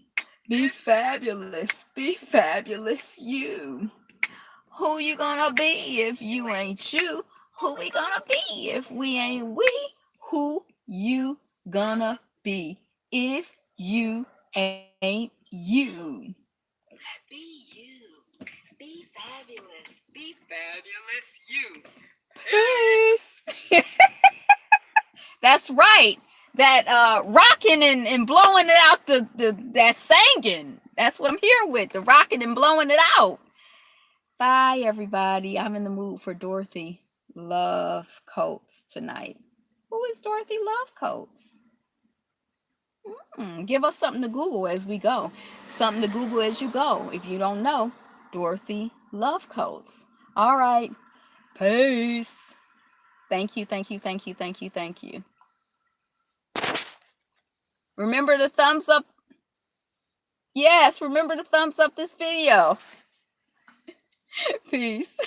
Be fabulous. Be fabulous you. Who you gonna be if you ain't you? Who we gonna be if we ain't we? Who you gonna be if you ain't you? Be you. Be fabulous. Be fabulous you. Peace. That's right. That rocking and blowing it out, that singing. That's what I'm here with. The rocking and blowing it out. Bye, everybody. I'm in the mood for Dorothy Love Coates tonight. Who is Dorothy Love Coates? Give us something to Google as we go. Something to Google as you go. If you don't know, Dorothy Love Coates. All right. Peace. Thank you, thank you, thank you, thank you, thank you. Remember to thumbs up. Yes, remember to thumbs up this video. Peace.